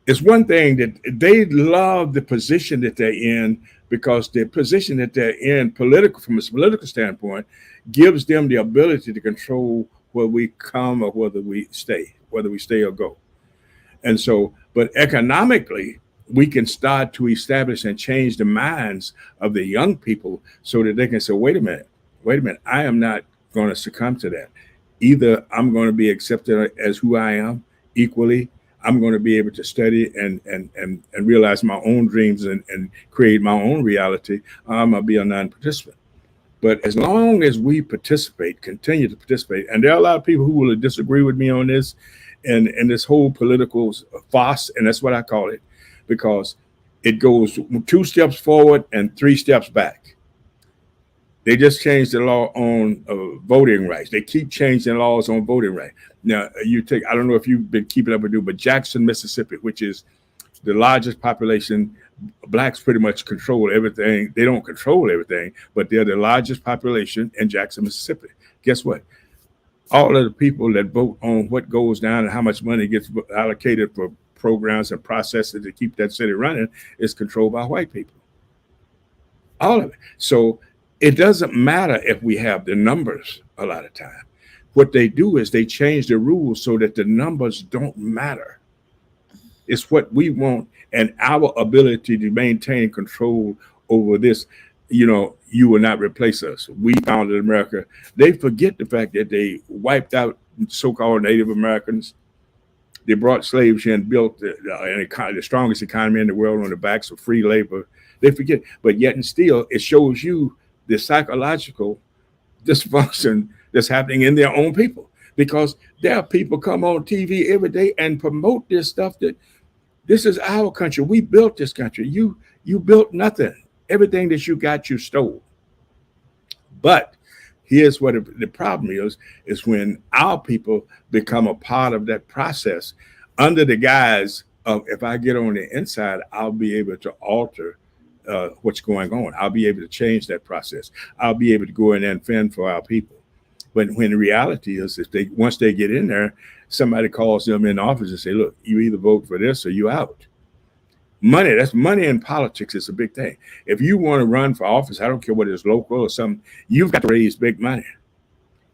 it's one thing that they love the position that they're in, because the position that they're in from a political standpoint gives them the ability to control where we come or whether we stay or go. And so, but economically, we can start to establish and change the minds of the young people so that they can say, wait a minute, I am not going to succumb to that. Either I'm going to be accepted as who I am equally. I'm going to be able to study and realize my own dreams and create my own reality. I'm going to be a non-participant. But as long as we continue to participate, and there are a lot of people who will disagree with me on this, and this whole political farce, and that's what I call it, because it goes 2 steps forward and 3 steps back. They just changed the law on voting rights. They keep changing laws on voting rights. Now, I don't know if you've been keeping up with it, but Jackson, Mississippi, which is the largest population, blacks pretty much control everything. They don't control everything, but they're the largest population in Jackson, Mississippi. Guess what? All of the people that vote on what goes down and how much money gets allocated for programs and processes to keep that city running is controlled by white people. All of it. So it doesn't matter if we have the numbers a lot of time. What they do is they change the rules so that the numbers don't matter. It's what we want and our ability to maintain control over this. You will not replace us. We founded America. They forget the fact that they wiped out so-called Native Americans. They brought slaves here and built the strongest economy in the world on the backs of free labor. They forget, but yet and still, it shows you the psychological dysfunction that's happening in their own people, because there are people come on TV every day and promote this stuff that this is our country. We built this country. You built nothing. Everything that you got, you stole. But here's what the problem is when our people become a part of that process under the guise of, if I get on the inside, I'll be able to alter what's going on. I'll be able to change that process. I'll be able to go in there and fend for our people. But when the reality is, once they get in there, somebody calls them in the office and say, look, you either vote for this or you out. That's money in politics is a big thing. If you want to run for office, I don't care whether it's local or something, you've got to raise big money.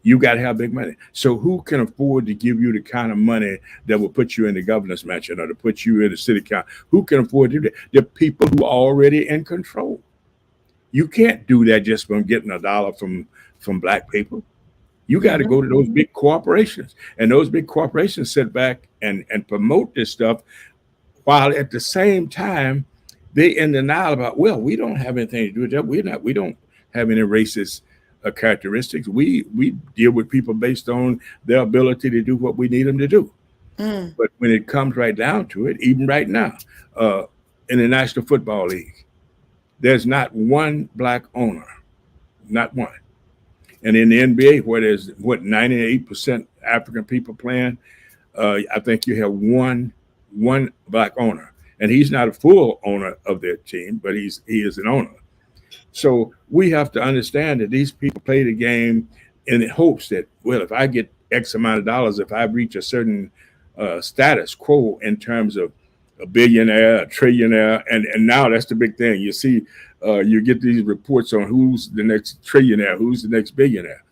You got to have big money. So who can afford to give you the kind of money that will put you in the governor's mansion or to put you in the city council? Who can afford to do that? The people who are already in control. You can't do that just from getting $1 from black people. You got to go to those big corporations, and those big corporations sit back and promote this stuff, while at the same time they in denial about, well, we don't have anything to do with that. We don't have any racist characteristics. We deal with people based on their ability to do what we need them to do. But when it comes right down to it, even right now, in the National Football League, there's not one black owner, not one. And in the NBA, where there's 98% African people playing, I think you have one black owner, and he's not a full owner of their team, but he is an owner. So we have to understand that these people play the game in the hopes that, well, if I get X amount of dollars, if I reach a certain status quo in terms of a billionaire, a trillionaire, and now that's the big thing. You see, you get these reports on who's the next trillionaire, who's the next billionaire.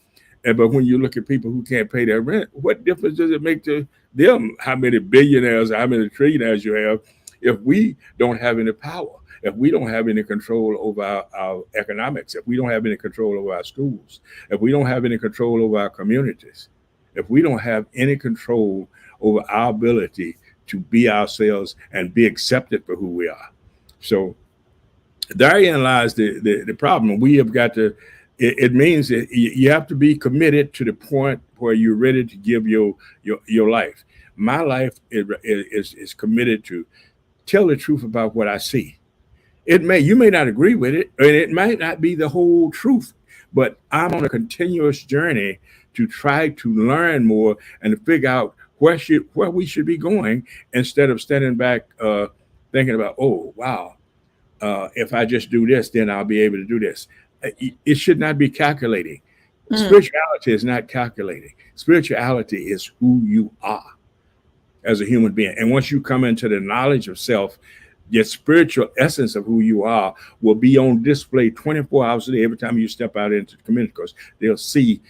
But when you look at people who can't pay their rent, what difference does it make to them how many billionaires, how many trillionaires you have if we don't have any power, if we don't have any control over our economics, if we don't have any control over our schools, if we don't have any control over our communities, if we don't have any control over our ability to be ourselves and be accepted for who we are. So therein lies the problem. We have got to, it means that you have to be committed to the point where you're ready to give your life. My life is committed to tell the truth about what I see. You may not agree with it, and it might not be the whole truth, but I'm on a continuous journey to try to learn more and to figure out where we should be going, instead of standing back thinking about, oh, wow, if I just do this, then I'll be able to do this. It should not be calculating. Spirituality is not calculating. Spirituality is who you are as a human being. And once you come into the knowledge of self, your spiritual essence of who you are will be on display 24 hours a day every time you step out into the community, because they'll see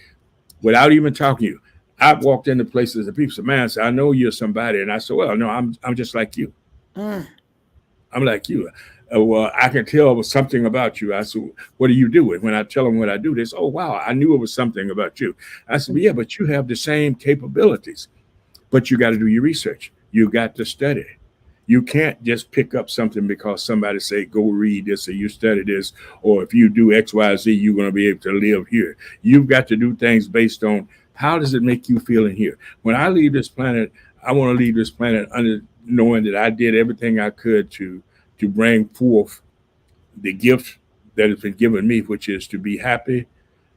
without even talking to you. I've walked into places and people say, man, I know you're somebody. And I said, well, no, I'm just like you. I'm like you. Well, I can tell something about you. I said, what do you do? And when I tell them what I do, they say, oh, wow, I knew it was something about you. I said, yeah, but you have the same capabilities, but you got to do your research. You got to study. You can't just pick up something because somebody say, go read this or you study this, or if you do X, Y, Z, you're going to be able to live here. You've got to do things based on how does it make you feel in here. When I leave this planet, I want to leave this planet knowing that I did everything I could to bring forth the gift that has been given me, which is to be happy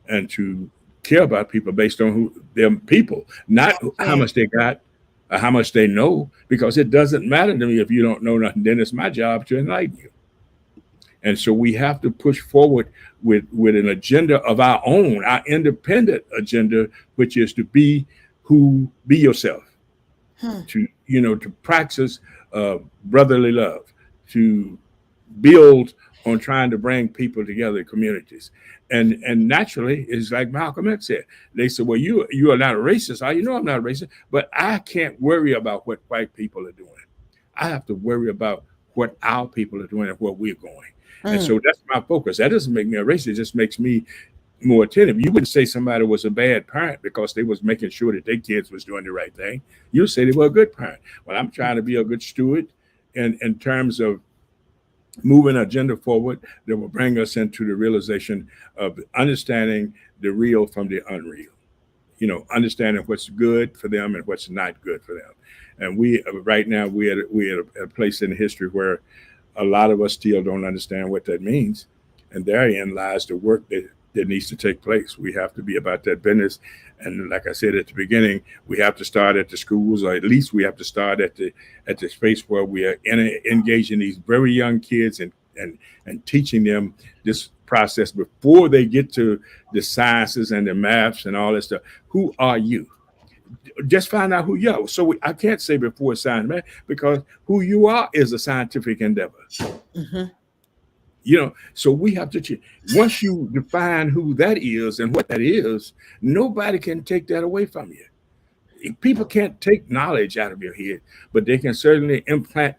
and to care about people based on who them people, not how much they got, how much they know, because it doesn't matter to me if you don't know nothing. Then it's my job to enlighten you. And so we have to push forward with an agenda of our own, our independent agenda, which is to be yourself, to practice brotherly love, to build on trying to bring people together, communities. And naturally, it's like Malcolm X said. They said, well, you are not a racist. You know I'm not a racist, but I can't worry about what white people are doing. I have to worry about what our people are doing and where we're going. And so that's my focus. That doesn't make me a racist. It just makes me more attentive. You wouldn't say somebody was a bad parent because they was making sure that their kids was doing the right thing. You say they were a good parent. Well, I'm trying to be a good steward in terms of moving an agenda forward that will bring us into the realization of understanding the real from the unreal. Understanding what's good for them and what's not good for them. And we right now we're at a place in history where a lot of us still don't understand what that means, and therein lies the work that needs to take place. We have to be about that business, and like I said at the beginning, we have to start at the schools, or at least we have to start at the space where we are engaging these very young kids and teaching them this process before they get to the sciences and the maths and all that stuff. Who are you? Just find out who you are. So I can't say before science, man, because who you are is a scientific endeavor. So we have to once you define who that is and what that is, nobody can take that away from you. People can't take knowledge out of your head, but they can certainly implant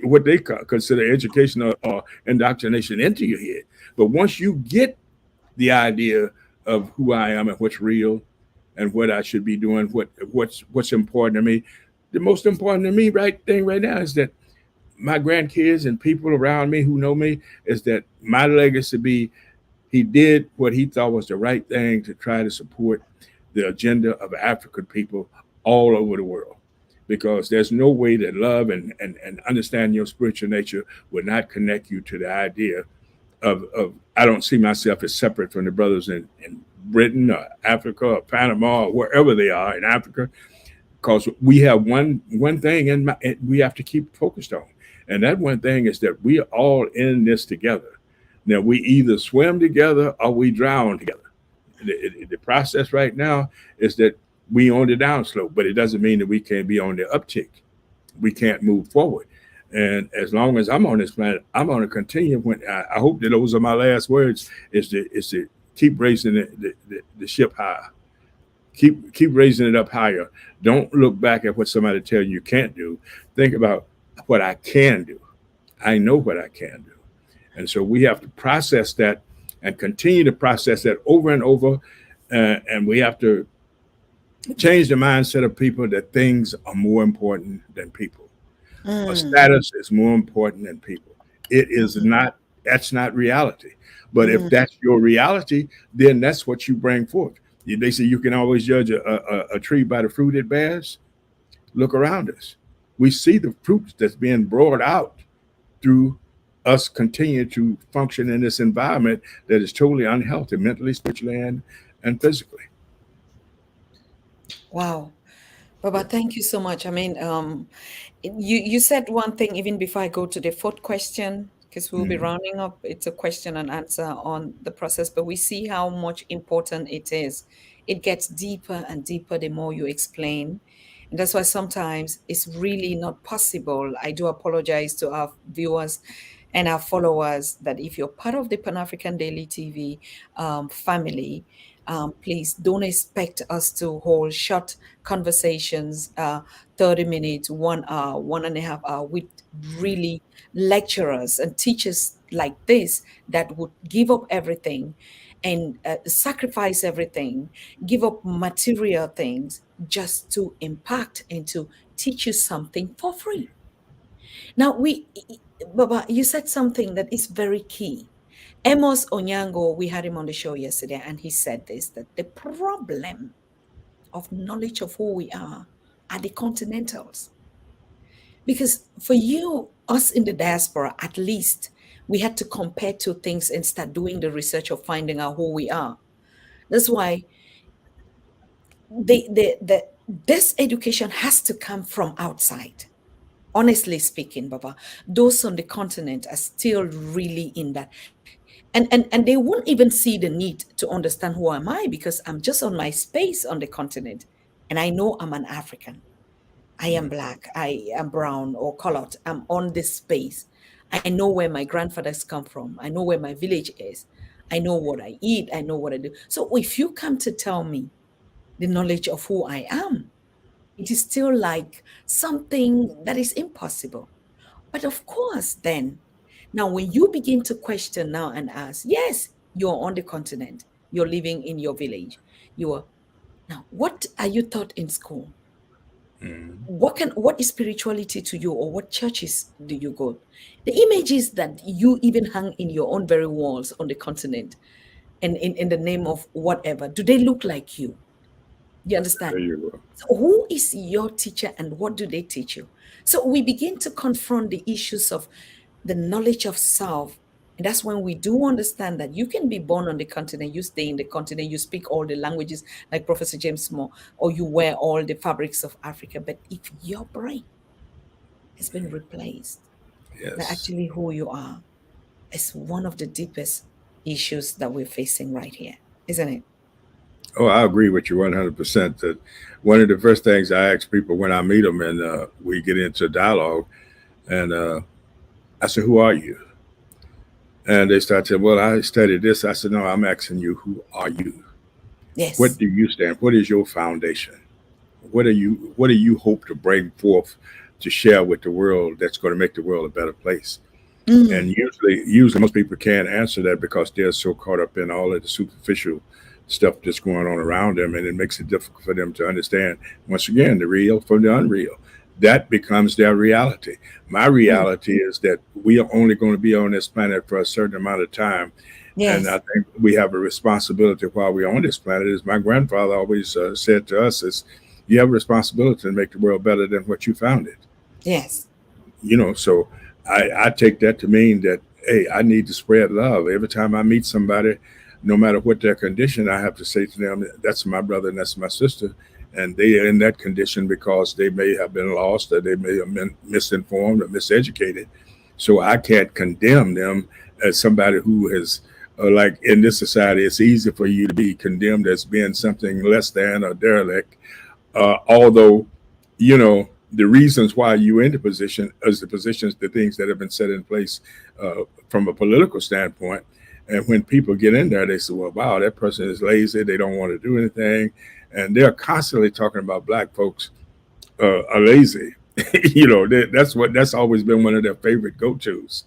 what they consider education or indoctrination into your head. But once you get the idea of who I am and what's real and what I should be doing, what's important to me, the most important to me right now is that my grandkids and people around me who know me, is that my legacy be he did what he thought was the right thing to try to support the agenda of African people all over the world. Because there's no way that love and understanding your spiritual nature would not connect you to the idea of I don't see myself as separate from the brothers in Britain or Africa or Panama or wherever they are in Africa, because we have one thing and we have to keep focused on. And that one thing is that we are all in this together. Now, we either swim together or we drown together. The process right now is that we on the downslope, but it doesn't mean that we can't be on the uptick. We can't move forward. And as long as I'm on this planet, I'm going to continue. When I hope that those are my last words, is to keep raising the ship high. Keep raising it up higher. Don't look back at what somebody tell you can't do. Think about what I can do. I know what I can do. And so we have to process that and continue to process that over and over. And we have to change the mindset of people that things are more important than people. A status is more important than people. It is not, that's not reality. But if that's your reality, then that's what you bring forth. They say you can always judge a tree by the fruit it bears. Look around us. We see the fruits that's being brought out through us continue to function in this environment that is totally unhealthy, mentally, spiritually, and physically. Wow. Baba, thank you so much. I mean, you said one thing even before I go to the fourth question, because we'll be rounding up. It's a question and answer on the process, but we see how much important it is. It gets deeper and deeper the more you explain. And that's why sometimes it's really not possible. I do apologize to our viewers and our followers that if you're part of the Pan African Daily TV family, please don't expect us to hold short conversations, 30 minutes, 1 hour, 1.5 hour with really lecturers and teachers like this that would give up everything and sacrifice everything, give up material things just to impact and to teach you something for free. Now, Baba, you said something that is very key. Amos Onyango, we had him on the show yesterday, and he said this, that the problem of knowledge of who we are the continentals. Because for you, us in the diaspora, at least, we had to compare two things and start doing the research of finding out who we are. That's why this education has to come from outside. Honestly speaking, Baba, those on the continent are still really in that. And they won't even see the need to understand who am I, because I'm just on my space on the continent. And I know I'm an African. I am Black, I am brown or colored. I'm on this space. I know where my grandfathers come from. I know where my village is. I know what I eat. I know what I do. So if you come to tell me the knowledge of who I am, it is still like something that is impossible. But of course, then, now when you begin to question now and ask, yes, you're on the continent, you're living in your village, now, what are you taught in school? What is spirituality to you, or what churches do you go? The images that you even hang in your own very walls on the continent and in the name of whatever, do they look like you? You understand? There you go. So who is your teacher and what do they teach you? So we begin to confront the issues of the knowledge of self. And that's when we do understand that you can be born on the continent, you stay in the continent, you speak all the languages like Professor James Moore, or you wear all the fabrics of Africa. But if your brain has been replaced, Yes. actually who you are is one of the deepest issues that we're facing right here, isn't it? Oh, I agree with you 100%. That one of the first things I ask people when I meet them and we get into dialogue, and I say, "Who are you?" And they start saying, "Well, I studied this." I said, "No, I'm asking you, who are you? Yes. What do you stand? What is your foundation? What do you hope to bring forth to share with the world that's going to make the world a better place?" And usually most people can't answer that because they're so caught up in all of the superficial stuff that's going on around them, and it makes it difficult for them to understand, once again, the real from the unreal. That becomes their reality. My reality is that we are only going to be on this planet for a certain amount of time. Yes. And I think we have a responsibility while we're on this planet. As my grandfather always said to us, is you have a responsibility to make the world better than what you found it. Yes. So I take that to mean that, hey, I need to spread love. Every time I meet somebody, no matter what their condition, I have to say to them, that's my brother and that's my sister. And they are in that condition because they may have been lost, or they may have been misinformed or miseducated. So I can't condemn them as somebody who has, like in this society, it's easy for you to be condemned as being something less than or derelict. Although, you know, the reasons why you're in the position, as the positions, the things that have been set in place from a political standpoint. And when people get in there, they say, well, wow, that person is lazy. They don't want to do anything. And they're constantly talking about black folks are lazy. You know, that's always been one of their favorite go-tos.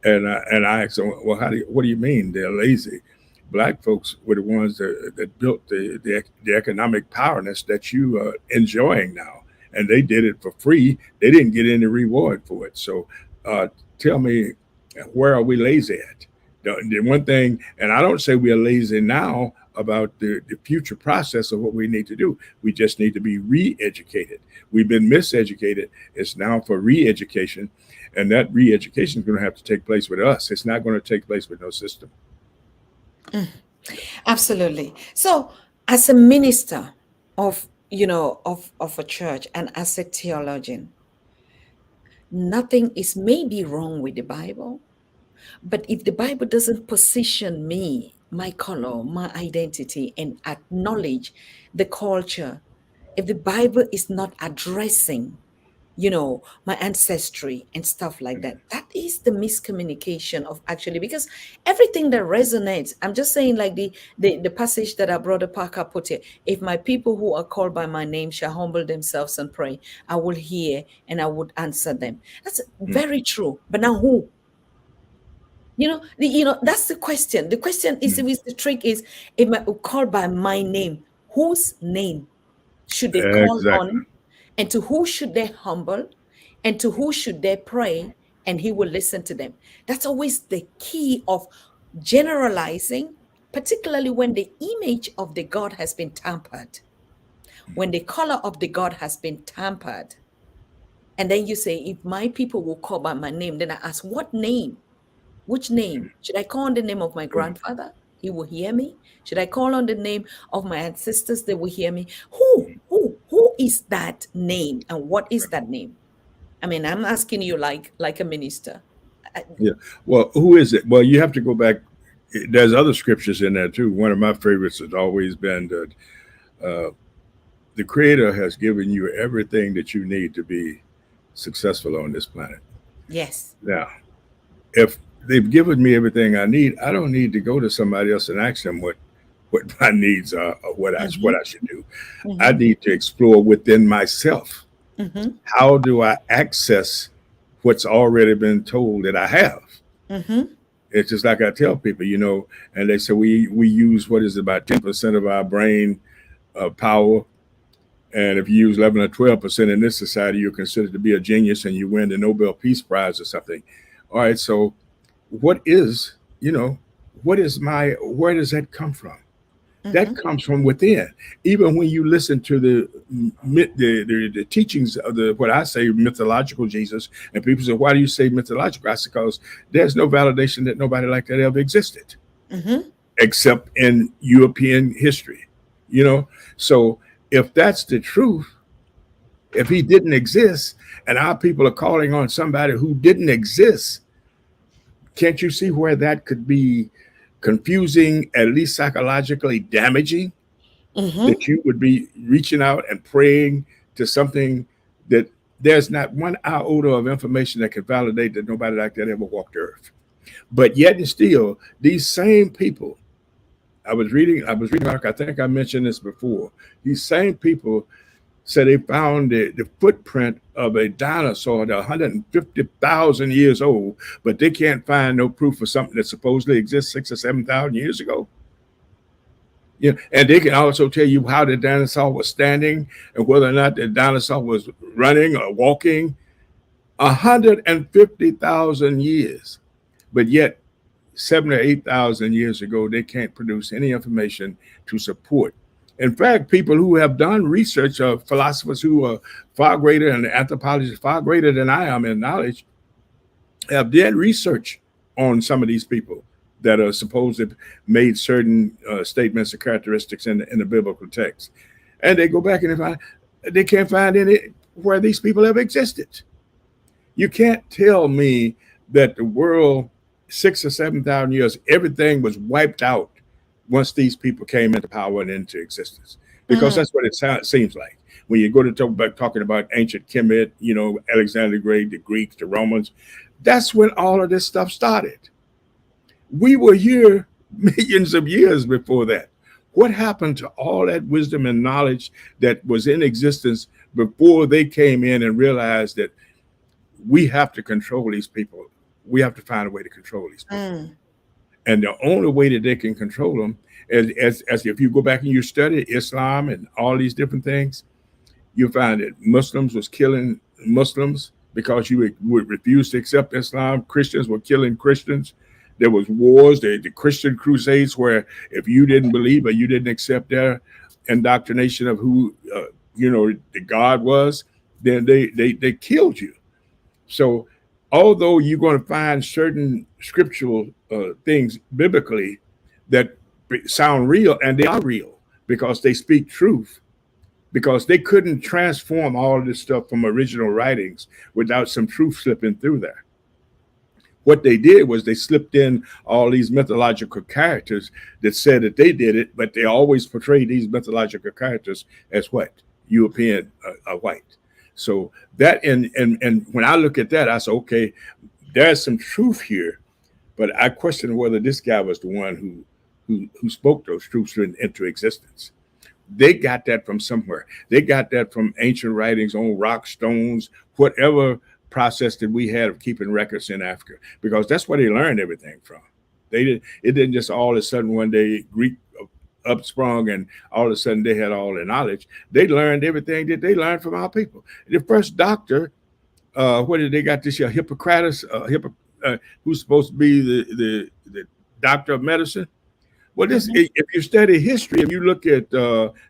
And I asked them, well, what do you mean they're lazy? Black folks were the ones that built the economic powerness that you are enjoying now, and they did it for free. They didn't get any reward for it. So, tell me, where are we lazy at? The one thing, and I don't say we are lazy now about the future process of what we need to do. We just need to be re-educated. We've been miseducated. It's now for re-education, and that re-education is going to have to take place with us. It's not going to take place with no system. Absolutely. So, as a minister of, of a church and as a theologian, nothing is maybe wrong with the Bible, but if the Bible doesn't position me, my color, my identity, and acknowledge the culture, if the Bible is not addressing, my ancestry and stuff like that, that is the miscommunication of actually, because everything that resonates, I'm just saying, like the passage that our brother Parker put here, if my people who are called by my name shall humble themselves and pray, I will hear and I would answer them. That's very true. But now who? That's the question. The question is, the trick is, if I called by my name, whose name should they call Exactly. on? And to who should they humble? And to who should they pray? And he will listen to them. That's always the key of generalizing, particularly when the image of the God has been tampered, when the color of the God has been tampered. And then you say, if my people will call by my name, then I ask, what name? Which name? Should I call on the name of my grandfather? He will hear me. Should I call on the name of my ancestors? They will hear me. Who is that name, and what is that name? I mean, I'm asking you like a minister. Yeah. Well, who is it? Well, you have to go back. There's other scriptures in there too. One of my favorites has always been that the Creator has given you everything that you need to be successful on this planet. Yes. Now, if they've given me everything I need, I don't need to go to somebody else and ask them what my needs are or what I should do. I need to explore within myself. How do I access what's already been told that I have? It's just like I tell people, and they say we use what is about 10% of our brain power. And if you use 11 or 12% in this society, you're considered to be a genius and you win the Nobel Peace Prize or something. All right. So where does that come from? That comes from within. Even when you listen to the teachings of what I say mythological Jesus, and people say, why do you say mythological? I say, because there's no validation that nobody like that ever existed, except in European history. So if that's the truth, if he didn't exist, and our people are calling on somebody who didn't exist, can't you see where that could be confusing, at least psychologically damaging? That you would be reaching out and praying to something that there's not one iota of information that could validate that nobody like that ever walked the earth. But yet and still, these same people, I was reading, I think I mentioned this before. These same people said they found the footprint of a dinosaur that's 150,000 years old, but they can't find no proof of something that supposedly exists 6,000 or 7,000 years ago. And they can also tell you how the dinosaur was standing and whether or not the dinosaur was running or walking. 150,000 years, but yet 7,000 or 8,000 years ago, they can't produce any information to support. In fact, people who have done research, philosophers who are far greater and anthropologists far greater than I am in knowledge, have done research on some of these people that are supposed to have made certain statements or characteristics in the biblical text. And they go back and they can't find any where these people have existed. You can't tell me that the world, 6 or 7 thousand years, everything was wiped out once these people came into power and into existence. Because Mm. that's what it seems like. When you go to talking about ancient Kemet, Alexander the Great, the Greeks, the Romans, that's when all of this stuff started. We were here millions of years before that. What happened to all that wisdom and knowledge that was in existence before they came in and realized that we have to control these people? We have to find a way to control these people. Mm. And the only way that they can control them is as if you go back and you study Islam and all these different things, you find that Muslims was killing Muslims because you would refuse to accept Islam. Christians were killing Christians. There was wars, the Christian crusades, where if you didn't believe or you didn't accept their indoctrination of who the God was, then they killed you. So although you're going to find certain scriptural things biblically that sound real, and they are real because they speak truth, because they couldn't transform all of this stuff from original writings without some truth slipping through there. What they did was they slipped in all these mythological characters that said that they did it, but they always portrayed these mythological characters as what? European, white. So that, and when I look at that, I say, okay, there's some truth here, but I question whether this guy was the one who spoke those truths into existence. They got that from somewhere. They got that from ancient writings on rock, stones, whatever process that we had of keeping records in Africa, because that's where they learned everything from. It didn't just all of a sudden one day Greek upsprung and all of a sudden they had all the knowledge. They learned everything that they learned from our people. The first doctor, what did they got this year? Hippocrates, who's supposed to be the doctor of medicine. Well, this, if you study history, if you look at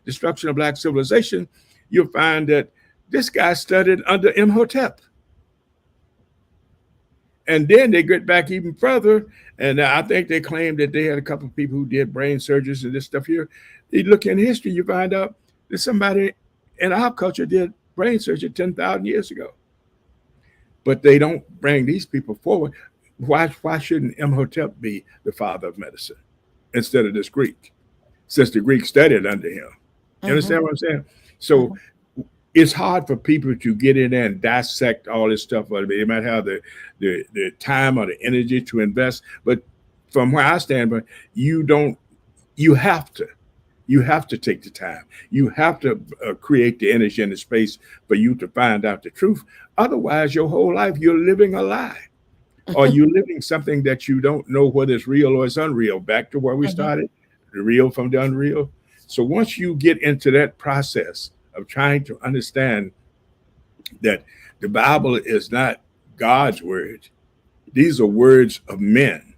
destruction of Black civilization, you'll find that this guy studied under Imhotep. And then they get back even further, and I think they claimed that they had a couple of people who did brain surgeries and this stuff here. You look in history, you find out that somebody in our culture did brain surgery 10,000 years ago. But they don't bring these people forward. Why shouldn't Imhotep be the father of medicine instead of this Greek, since the Greek studied under him? You understand what I'm saying? So it's hard for people to get in there and dissect all this stuff. They might have the time or the energy to invest, but from where I stand, but you have to take the time. You have to create the energy and the space for you to find out the truth. Otherwise, your whole life you're living a lie, or you're living something that you don't know whether it's real or it's unreal. Back to where we started, the real from the unreal. So once you get into that process of trying to understand that the Bible is not God's word. These are words of men.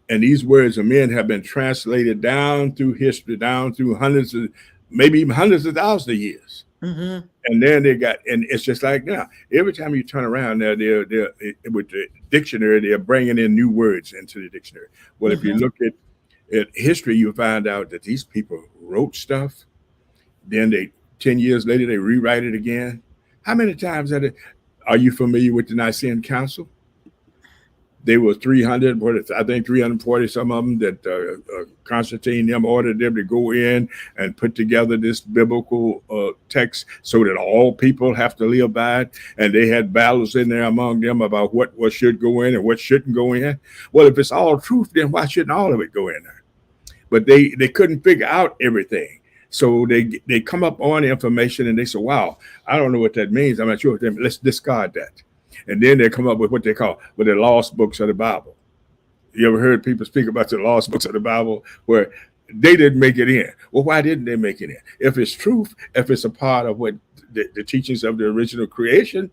And these words of men have been translated down through history, down through hundreds of, maybe even hundreds of thousands of years. And then and it's just like now, every time you turn around there, they're with the dictionary, they're bringing in new words into the dictionary. Well, if you look at history, you'll find out that these people wrote stuff, then 10 years later, they rewrite it again. How many times are you familiar with the Nicene Council? There were 340 some of them that Constantine them ordered them to go in and put together this biblical text so that all people have to live by it. And they had battles in there among them about what should go in and what shouldn't go in. Well, if it's all truth, then why shouldn't all of it go in there? But they couldn't figure out everything. So they come up on the information and they say, wow, I don't know what that means. I'm not sure what that means. Let's discard that. And then they come up with what they call the lost books of the Bible. You ever heard people speak about the lost books of the Bible where they didn't make it in? Well, why didn't they make it in? If it's truth, if it's a part of what the teachings of the original creation,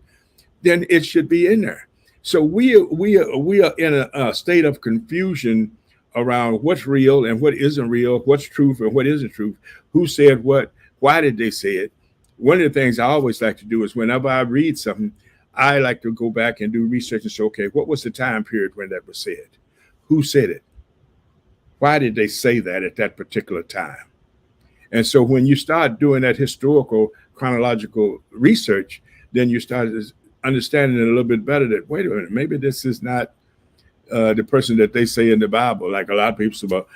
then it should be in there. So we are in a state of confusion around what's real and what isn't real, what's truth and what isn't truth, who said what, why did they say it. One of the things I always like to do is whenever I read something, I like to go back and do research and say, okay, what was the time period when that was said? Who said it? Why did they say that at that particular time? And so when you start doing that historical chronological research, then you start understanding it a little bit better that, wait a minute, maybe this is not the person that they say in the Bible, like a lot of people say about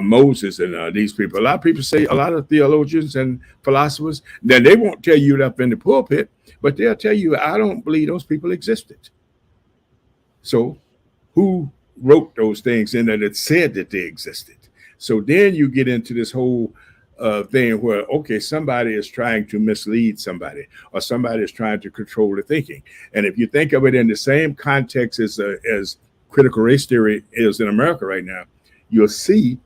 Moses and these people. A lot of people say, a lot of theologians and philosophers, then they won't tell you it up in the pulpit, but they'll tell you, I don't believe those people existed. So who wrote those things in that it said that they existed? So then you get into this whole thing where, okay, somebody is trying to mislead somebody, or somebody is trying to control the thinking. And if you think of it in the same context as critical race theory is in America right now, you'll see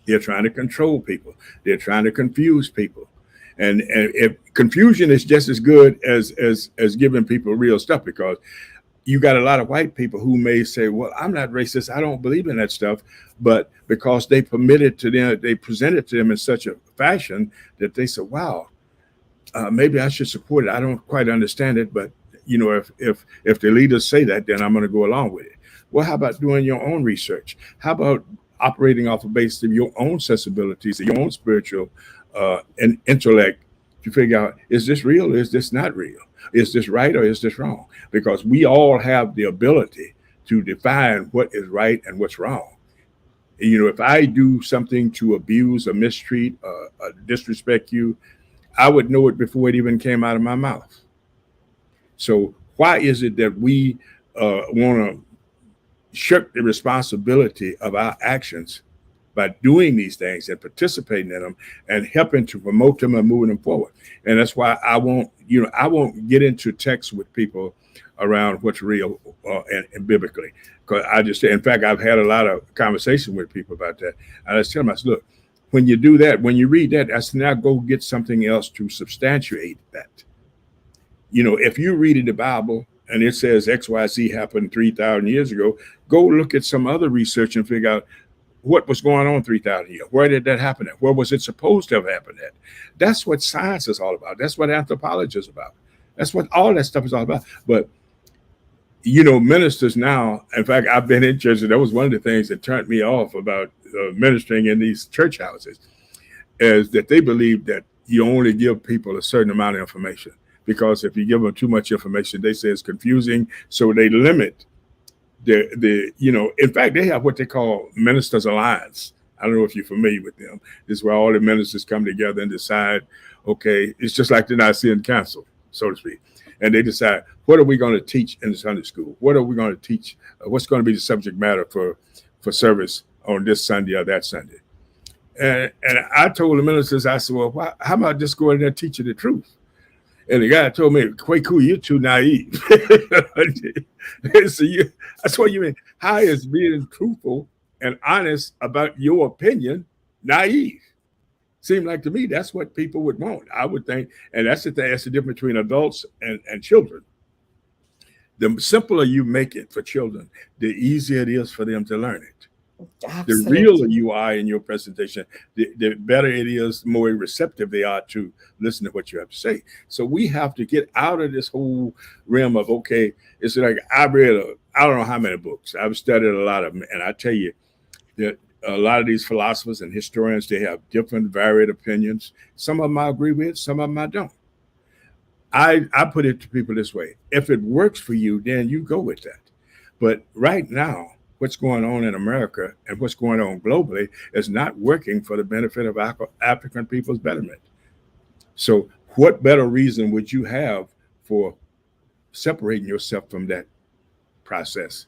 they're trying to control people. They're trying to confuse people. And if confusion is just as good as giving people real stuff, because you got a lot of white people who may say, well, I'm not racist, I don't believe in that stuff. But because they permitted to them, they presented to them in such a fashion that they said, wow, maybe I should support it. I don't quite understand it, but you know, if the leaders say that, then I'm going to go along with it. Well, how about doing your own research? How about operating off the basis of your own sensibilities, your own spiritual and intellect to figure out, is this real or is this not real? Is this right or is this wrong? Because we all have the ability to define what is right and what's wrong. You know, if I do something to abuse or mistreat or disrespect you, I would know it before it even came out of my mouth. So why is it that we want to shirk the responsibility of our actions by doing these things and participating in them and helping to promote them and moving them forward? And that's why I won't get into text with people around what's real and biblically. Because I just, in fact, I've had a lot of conversation with people about that. And I just tell them, I said, look, when you do that, when you read that, I said, now go get something else to substantiate that. You know, if you read in the Bible and it says XYZ happened 3,000 years ago, go look at some other research and figure out what was going on 3,000 years. Where did that happen at? Where was it supposed to have happened at? That's what science is all about. That's what anthropology is about. That's what all that stuff is all about. But, you know, ministers now, in fact, I've been in churches. That was one of the things that turned me off about ministering in these church houses, is that they believe that you only give people a certain amount of information. Because if you give them too much information, they say it's confusing. So they limit the you know, in fact, they have what they call Ministers Alliance. I don't know if you're familiar with them. This is where all the ministers come together and decide, okay, it's just like the Nicene Council, so to speak. And they decide, what are we going to teach in the Sunday school? What are we going to teach? What's going to be the subject matter for service on this Sunday or that Sunday? And I told the ministers, I said, well, how about just going there and teaching the truth? And the guy told me, Kweku, you're too naive. So that's what you mean. How is being truthful and honest about your opinion naive? Seemed like to me that's what people would want, I would think. And that's the thing. That's the difference between adults and children. The simpler you make it for children, the easier it is for them to learn it. Absolutely. The realer you are in your presentation, the better it is, the more receptive they are to listen to what you have to say. So we have to get out of this whole realm of, okay, it's like I've read I don't know how many books. I've studied a lot of them. And I tell you that a lot of these philosophers and historians, they have different varied opinions. Some of them I agree with, some of them I don't. I put it to people this way. If it works for you, then you go with that. But right now, what's going on in America and what's going on globally is not working for the benefit of African people's betterment. So what better reason would you have for separating yourself from that process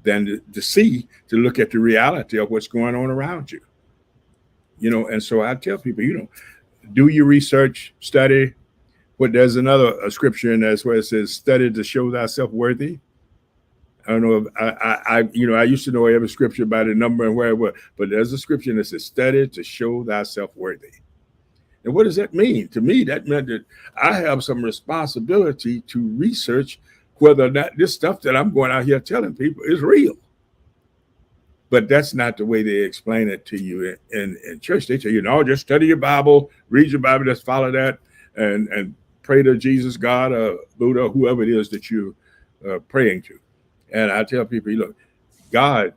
than to look at the reality of what's going on around you? You know, and so I tell people, you know, do your research, study. But there's another scripture in there where it says, study to show thyself worthy. I don't know if I used to know every scripture by the number and where it was, but there's a scripture that says, study to show thyself worthy. And what does that mean? To me, that meant that I have some responsibility to research whether or not this stuff that I'm going out here telling people is real. But that's not the way they explain it to you in church. They tell you, no, just study your Bible, read your Bible, just follow that, and pray to Jesus, God, or Buddha, whoever it is that you're praying to. And I tell people, look, God,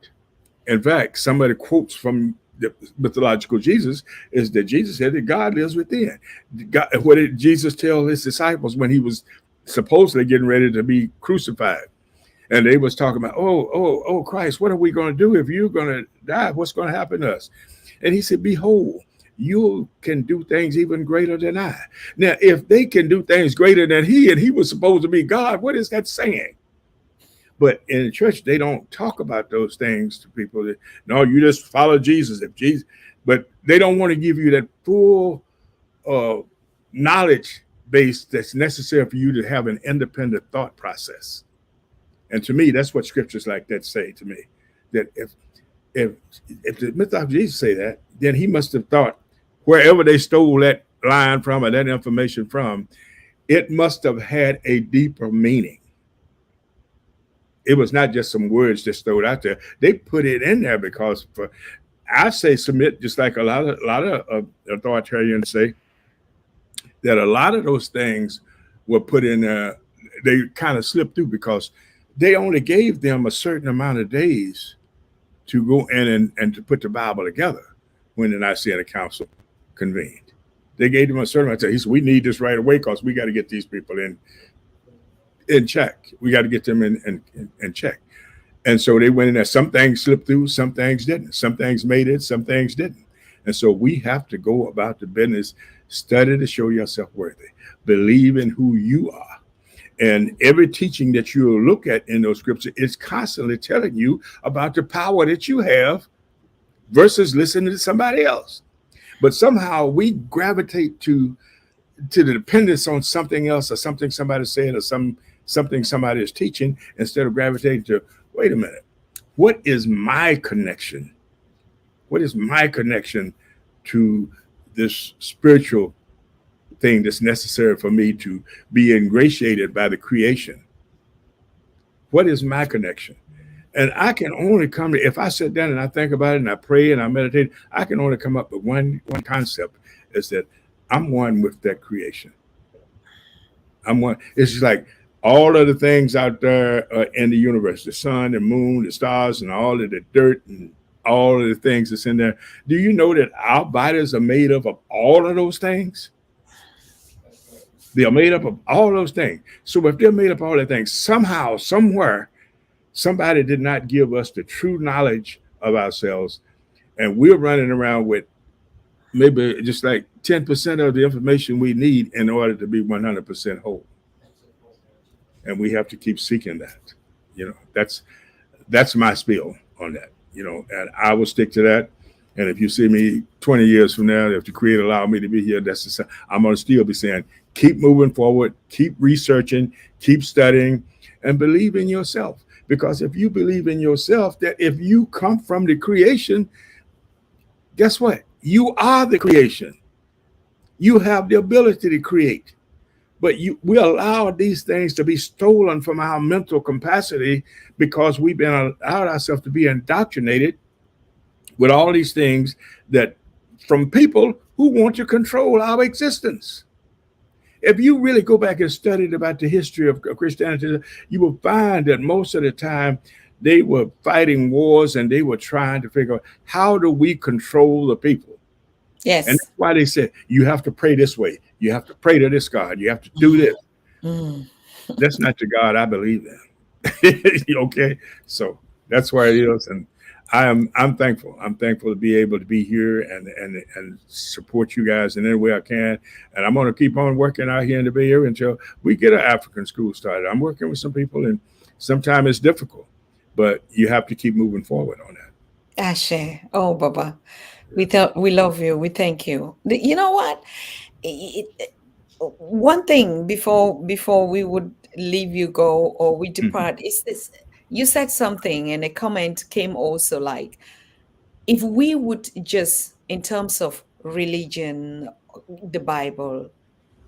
in fact, some of the quotes from the mythological Jesus is that Jesus said that God lives within. God, what did Jesus tell his disciples when he was supposedly getting ready to be crucified? And they was talking about, oh, Christ, what are we going to do if you're going to die? What's going to happen to us? And he said, behold, you can do things even greater than I. Now, if they can do things greater than he, and he was supposed to be God, what is that saying? But in the church, they don't talk about those things to people. No, you just follow Jesus. If Jesus, but they don't want to give you that full uh, knowledge base that's necessary for you to have an independent thought process. And to me, that's what scriptures like that say to me. That if if the myth of Jesus say that, then he must have thought wherever they stole that line from or that information from, it must have had a deeper meaning. It was not just some words just thrown out there. They put it in there because I say submit, just like a lot of authoritarians say, that a lot of those things were put in there. They kind of slipped through because they only gave them a certain amount of days to go in and to put the Bible together when the Nicene Council convened. They gave them a certain amount of time. He said, we need this right away because we got to get these people in check. We got to get them in check. And so they went in there. Some things slipped through, some things didn't. Some things made it, some things didn't. And so we have to go about the business, study to show yourself worthy, believe in who you are. And every teaching that you look at in those scriptures is constantly telling you about the power that you have versus listening to somebody else. But somehow we gravitate to the dependence on something else or something somebody said or something somebody is teaching instead of gravitating to, wait a minute, what is my connection? What is my connection to this spiritual thing that's necessary for me to be ingratiated by the creation? What is my connection? And I can only come to, if I sit down and I think about it and I pray and I meditate, I can only come up with one concept, is that I'm one with that creation. I'm one. It's just like all of the things out there in the universe, the sun, the moon, the stars, and all of the dirt and all of the things that's in there. Do you know that our bodies are made up of all of those things? They are made up of all those things. So if they're made up of all the things, somehow, somewhere, somebody did not give us the true knowledge of ourselves. And we're running around with maybe just like 10% of the information we need in order to be 100% whole. And we have to keep seeking that. That's my spiel on that, and I will stick to that. And if you see me 20 years from now, if the Creator allowed me to be here, I'm going to still be saying, keep moving forward, keep researching, keep studying, and believe in yourself. Because if you believe in yourself, that if you come from the creation, guess what? You are the creation. You have the ability to create. But we allow these things to be stolen from our mental capacity because we've been allowed ourselves to be indoctrinated with all these things that from people who want to control our existence. If you really go back and study about the history of Christianity, you will find that most of the time they were fighting wars and they were trying to figure out, how do we control the people? Yes. And that's why they said, you have to pray this way. You have to pray to this God. You have to do this. That's not the God I believe in. Okay. So that's why it is. And I'm thankful. I'm thankful to be able to be here and support you guys in any way I can. And I'm going to keep on working out here in the Bay Area until we get an African school started. I'm working with some people, and sometimes it's difficult, but you have to keep moving forward on that. Ashe. Oh, Baba. We love you. We thank you. You know what? One thing before we would leave you go or we depart is this. You said something and a comment came also, like, if we would just, in terms of religion, the Bible,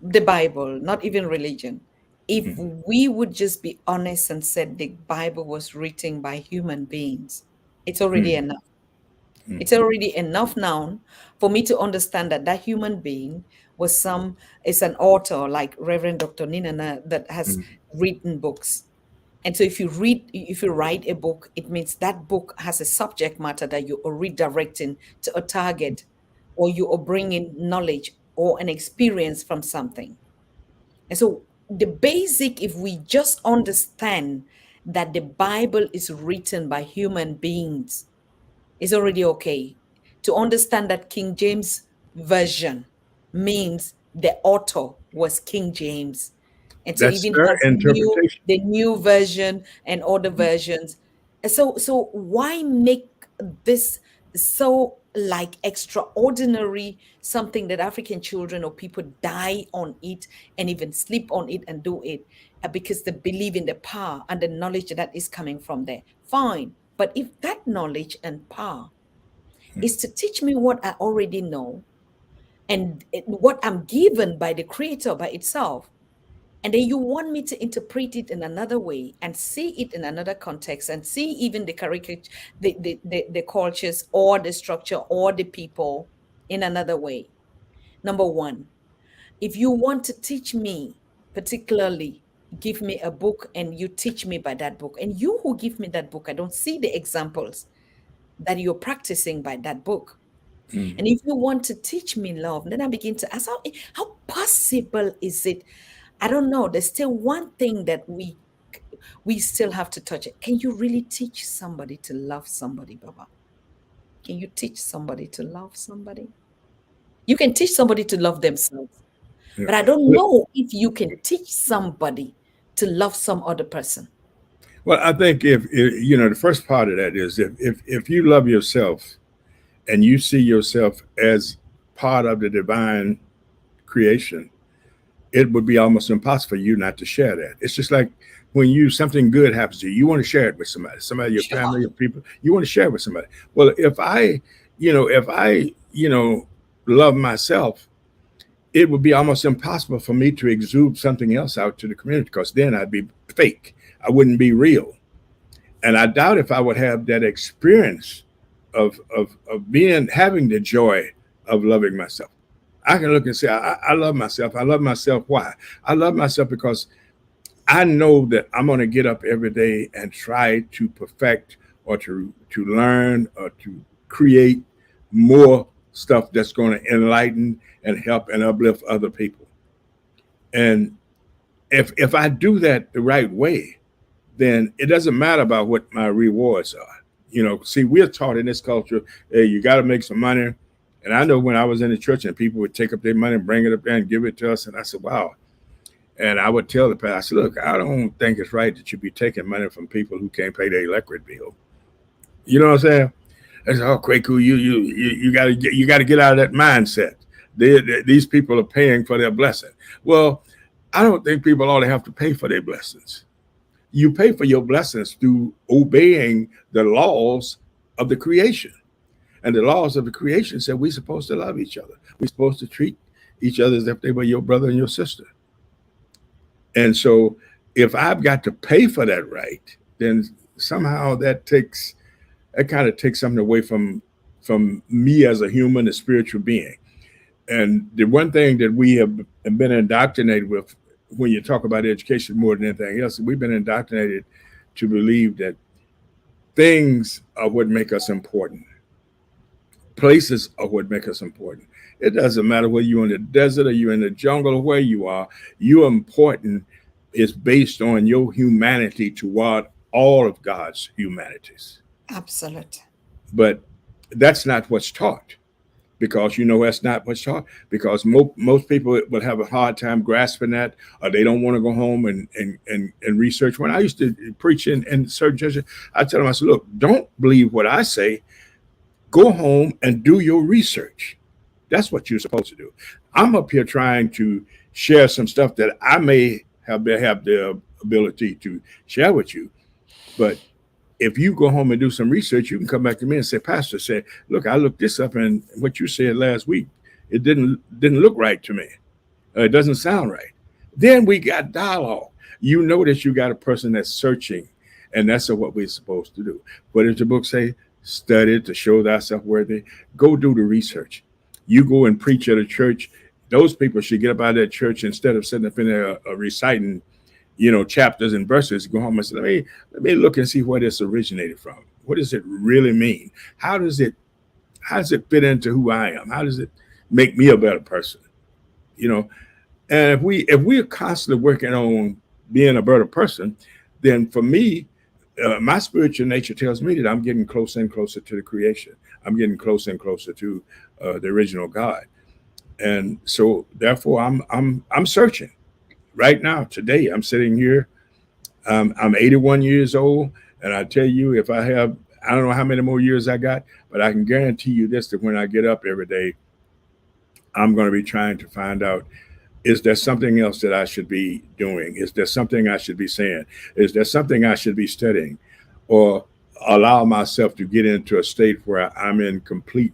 not even religion, if we would just be honest and said the Bible was written by human beings, it's already enough. It's already enough now for me to understand that human being is an author like Reverend Dr. Ninana that has written books. And so if you write a book, it means that book has a subject matter that you are redirecting to a target, or you are bringing knowledge or an experience from something. And so the basic, if we just understand that the Bible is written by human beings is already okay. To understand that King James Version means the author was King James. And so That's even their has interpretation. the new version and other versions. So why make this so like extraordinary, something that African children or people die on it and even sleep on it and do it? Because they believe in the power and the knowledge that is coming from there. Fine. But if that knowledge and power is to teach me what I already know and what I'm given by the creator by itself, and then you want me to interpret it in another way and see it in another context and see even the caricature, the cultures or the structure or the people in another way. Number one, if you want to teach me, particularly give me a book and you teach me by that book, and you who give me that book, I don't see the examples that you're practicing by that book. Mm. And if you want to teach me love, then I begin to ask, how possible is it? I don't know. There's still one thing that we still have to touch it. Can you really teach somebody to love somebody, Baba? Can you teach somebody to love somebody? You can teach somebody to love themselves, Yeah. but I don't know if you can teach somebody to love some other person. Well, I think if you know, the first part of that is if you love yourself and you see yourself as part of the divine creation, it would be almost impossible for you not to share that. It's just like when something good happens to you, you want to share it with somebody, your Sure. family, your people. You want to share it with somebody. Well, if I love myself, it would be almost impossible for me to exude something else out to the community because then I'd be fake. I wouldn't be real. And I doubt if I would have that experience of having the joy of loving myself. I can look and say, I love myself. I love myself. Why? I love myself because I know that I'm going to get up every day and try to perfect or to learn or to create more stuff that's going to enlighten and help and uplift other people. And if I do that the right way, then it doesn't matter about what my rewards are. See, we're taught in this culture, hey, you got to make some money. And I know when I was in the church and people would take up their money and bring it up there and give it to us. And I said, wow. And I would tell the pastor, I said, look, I don't think it's right that you be taking money from people who can't pay their electric bill. You know what I'm saying? I said, oh, Kweku, you gotta get out of that mindset. These people are paying for their blessing. Well, I don't think people ought to have to pay for their blessings. You pay for your blessings through obeying the laws of the creation. And the laws of the creation said we're supposed to love each other. We're supposed to treat each other as if they were your brother and your sister. And so if I've got to pay for that right, then somehow that kind of takes something away from me as a human, a spiritual being. And the one thing that we have been indoctrinated with when you talk about education more than anything else, we've been indoctrinated to believe that things are what make us important. Places are what make us important. It doesn't matter whether you're in the desert or you're in the jungle or where you are. You're important is based on your humanity toward all of God's humanities. Absolute. But that's not what's taught. Because that's not what's taught. Because most people will have a hard time grasping that, or they don't want to go home and research. When I used to preach in certain churches, I tell them, I said, look, don't believe what I say. Go home and do your research. That's what you're supposed to do. I'm up here trying to share some stuff that I may have the ability to share with you. But if you go home and do some research, you can come back to me and say, Pastor said, look, I looked this up and what you said last week, it didn't look right to me. It doesn't sound right. Then we got dialogue. You know that you got a person that's searching, and that's what we're supposed to do. What does the book say? Study to show thyself worthy. Go do the research. You go and preach at a church. Those people should get up out of that church instead of sitting up in there reciting chapters and verses. Go home and say, let me look and see where this originated from. What does it really mean? How does it fit into who I am? How does it make me a better person? And if we're constantly working on being a better person, then for me, my spiritual nature tells me that I'm getting closer and closer to the creation. I'm getting closer and closer to the original God, and so therefore I'm searching right now. Today I'm sitting here. I'm 81 years old, and I tell you, if I have, I don't know how many more years I got, but I can guarantee you this: that when I get up every day, I'm going to be trying to find out, is there something else that I should be doing? Is there something I should be saying? Is there something I should be studying? Or allow myself to get into a state where I'm in complete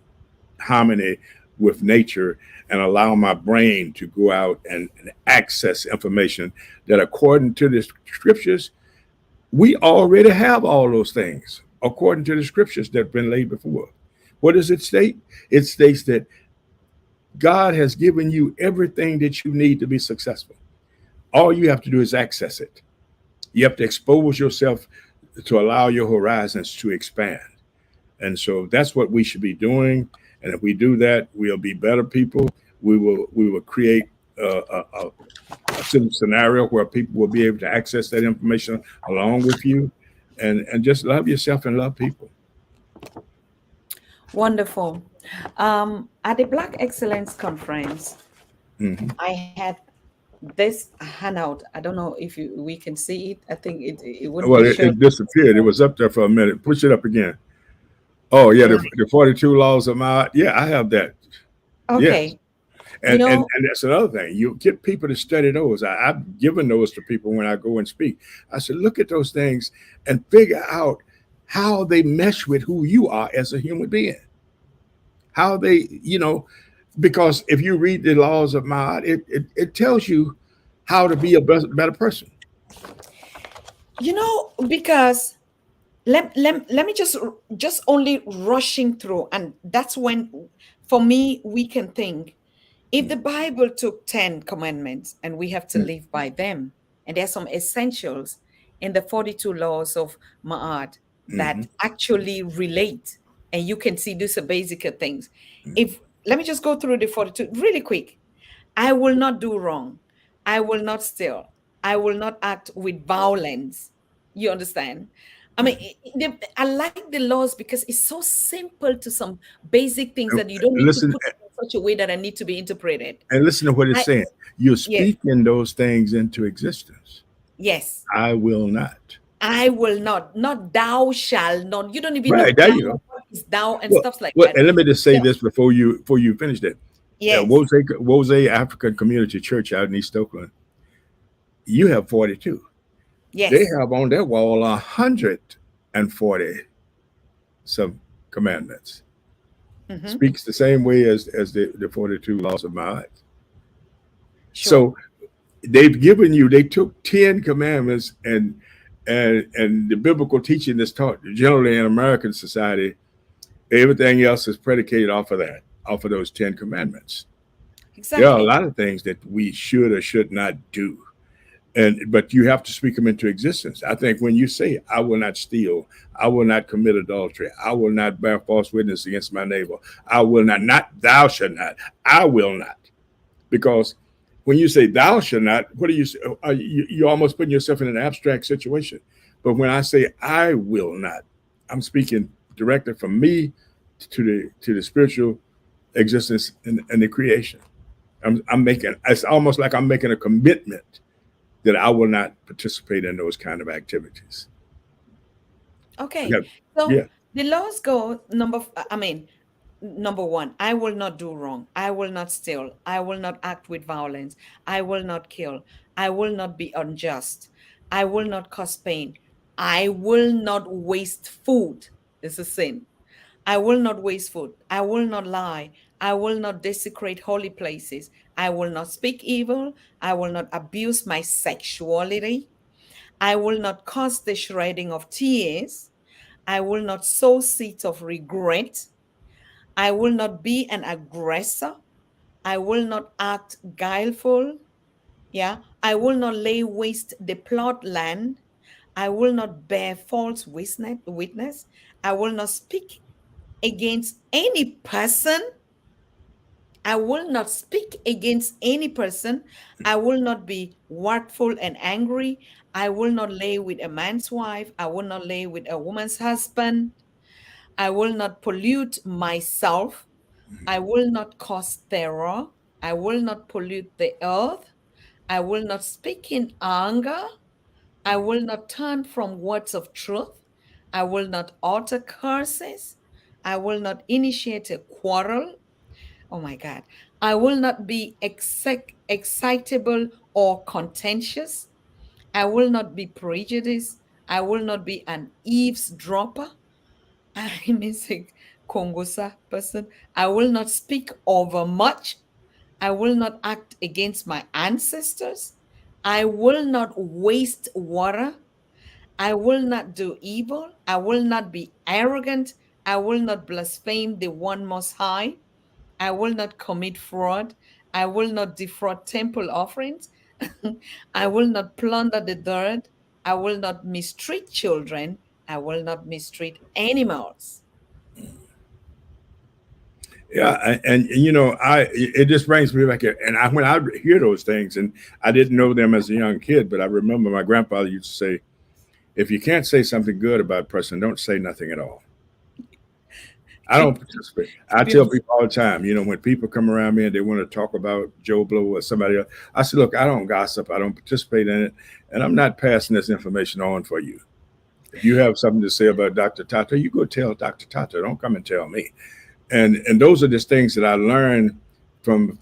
harmony with nature and allow my brain to go out and access information that, according to the scriptures, we already have all those things, according to the scriptures that have been laid before. What does it state? It states that God has given you everything that you need to be successful. All you have to do is access it. You have to expose yourself to allow your horizons to expand. And so that's what we should be doing. And if we do that, we'll be better people. We will create a scenario where people will be able to access that information along with you, and just love yourself and love people. Wonderful. At the Black Excellence Conference, Hmm. I had this handout. I don't know if we can see it. I think it wouldn't Well, be shown. it disappeared. It was up there for a minute. Push it up again. Oh yeah, the 42 laws of my, yeah, I have that. Yes. Okay. You And that's another thing. You get people to study those. I've given those to people when I go and speak. I said, look at those things and figure out how they mesh with who you are as a human being. How they, because if you read the laws of Ma'at, it tells you how to be a better person. because let me just only rushing through, and that's when, for me, we can think, if the Bible took 10 commandments and we have to live by them, and there's some essentials in the 42 laws of Ma'at Mm-hmm. that actually relate, and you can see these are basic things. If Let me just go through the 42 really quick. I will not do wrong. I will not steal. I will not act with violence. You understand? I mean, I like the laws because it's so simple to some basic things that you don't need to Listen put it in such a way that I need to be interpreted. and listen to what it's I saying. You're Yes, speaking those things into existence. yes. I will not. I will not. Not thou shall not. You don't even know Right there, thou, you go. what is thou, and Well, stuff like well, that. and let me just say Yeah. this before you finish that. Yes. Wose African Community Church out in East Oakland. You have 42. They Yes. have on their wall 140 some commandments. Hmm. Speaks the same way as the 42 laws of Ma'at. Sure. So they took 10 commandments, and the biblical teaching that's taught generally in American society, everything else is predicated off of those 10 commandments. There are a Exactly. lot of things that we should or should not do. But you have to speak them into existence. I think when you say, I will not steal, I will not commit adultery, I will not bear false witness against my neighbor, I will not thou shalt not, I will not. Because when you say thou shalt not, what are you, you're almost putting yourself in an abstract situation. But when I say I will not, I'm speaking directly from me to the spiritual existence and the creation. I'm making, it's almost like I'm making a commitment that I will not participate in those kind of activities. Okay. Yeah, So yeah. the laws go number one, I will not do wrong. I will not steal. I will not act with violence. I will not kill. I will not be unjust. I will not cause pain. I will not waste food. It's a sin. I will not waste food. I will not lie. I will not desecrate holy places. I will not speak evil. I will not abuse my sexuality. I will not cause the shredding of tears. I will not sow seeds of regret. I will not be an aggressor. I will not act guileful. Yeah. I will not lay waste the plot land. I will not bear false witness. I will not speak against any person. I will not speak against any person. I will not be wrathful and angry. I will not lay with a man's wife. I will not lay with a woman's husband. I will not pollute myself. I will not cause terror. I will not pollute the earth. I will not speak in anger. I will not turn from words of truth. I will not utter curses. I will not initiate a quarrel. Oh my God. I will not be excitable or contentious. I will not be prejudiced. I will not be an eavesdropper. I'm a Kongosa person. I will not speak over much. I will not act against my ancestors. I will not waste water. I will not do evil. I will not be arrogant. I will not blaspheme the one most high. I will not commit fraud. I will not defraud temple offerings. I will not plunder the dirt. I will not mistreat children. I will not mistreat animals. Yeah, and you know, it just brings me back, and when I hear those things, and I didn't know them as a young kid, but I remember my grandfather used to say, if you can't say something good about a person, don't say nothing at all. I don't Keep, participate. I keep your tell people all the time, you know, when people come around me and they want to talk about Joe Blow or somebody else, I say, look, I don't gossip. I don't participate in it. And I'm not passing this information on for you. If you have something to say about Dr. Tatah, you go tell Dr. Tatah. Don't come and tell me. And those are just things that I learned from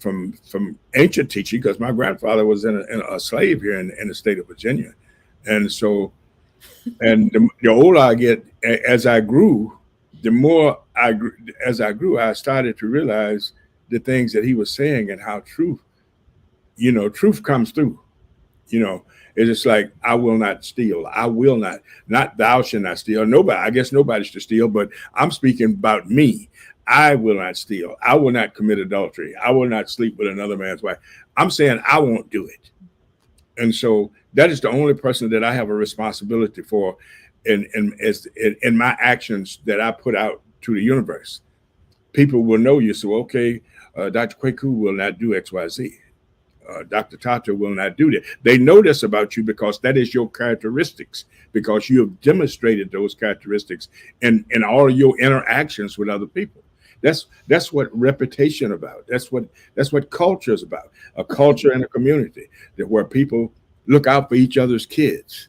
ancient teaching, because my grandfather was in a slave here in the state of Virginia. And so, and the older I get, as I grew, the more as I grew, I started to realize the things that he was saying and how truth comes through. You know, it's just like, I will not steal. I will not thou shalt not steal. Nobody, I guess nobody should steal, but I'm speaking about me. I will not steal. I will not commit adultery. I will not sleep with another man's wife. I'm saying I won't do it. And so that is the only person that I have a responsibility for in my actions that I put out to the universe. People will know you. So, okay, Dr. Kweku will not do XYZ. Dr. Tatah will not do that. They know this about you because that is your characteristics, because you have demonstrated those characteristics in all of your interactions with other people. That's what reputation about. That's what culture is about. A culture and a community that where people look out for each other's kids.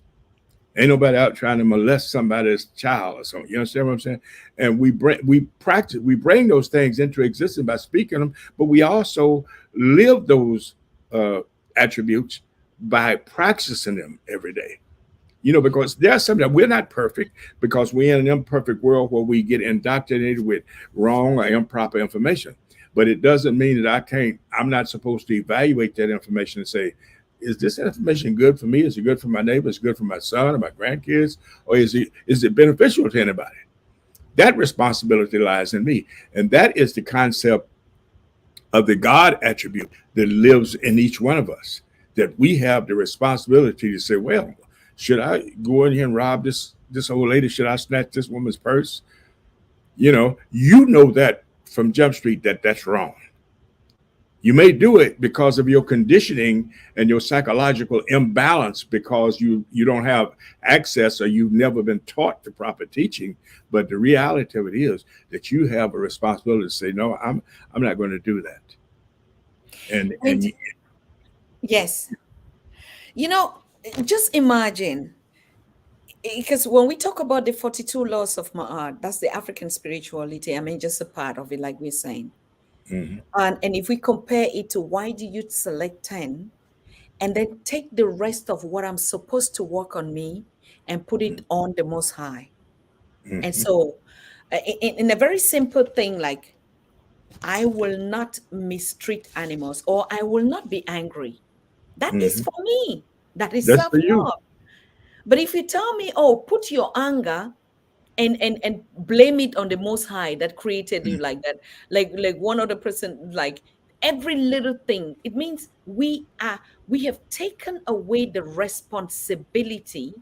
Ain't nobody out trying to molest somebody's child or something. You understand what I'm saying? And we bring those things into existence by speaking them, but we also live those uh, attributes by practicing them every day. You know, because there's something that we're not perfect, because we're in an imperfect world where we get indoctrinated with wrong or improper information. But it doesn't mean that I'm not supposed to evaluate that information and say, is this information good for me? Is it good for my neighbor? Is it good for my son or my grandkids? Or is it beneficial to anybody? That responsibility lies in me. And that is the concept of the God attribute that lives in each one of us, that we have the responsibility to say, well, should I go in here and rob this old lady? Should I snatch this woman's purse? You know that from Jump Street that's wrong. You may do it because of your conditioning and your psychological imbalance, because you don't have access or you've never been taught the proper teaching. But the reality of it is that you have a responsibility to say, no, I'm not going to do that. And And yes, you know, just imagine, because when we talk about the 42 laws of Ma'at, that's the African spirituality. I mean, just a part of it, like we're saying. mhm, And if we compare it to why do you select 10 and then take the rest of what I'm supposed to work on me and put it on the Most High. And mhm, so, in a very simple thing, like I will not mistreat animals or I will not be angry. That is mhm. for me. That is That's for self you. love. But if you tell me, oh, put your anger and blame it on the Most High that created you like that, like one other person, like every little thing, it means we have taken away the responsibility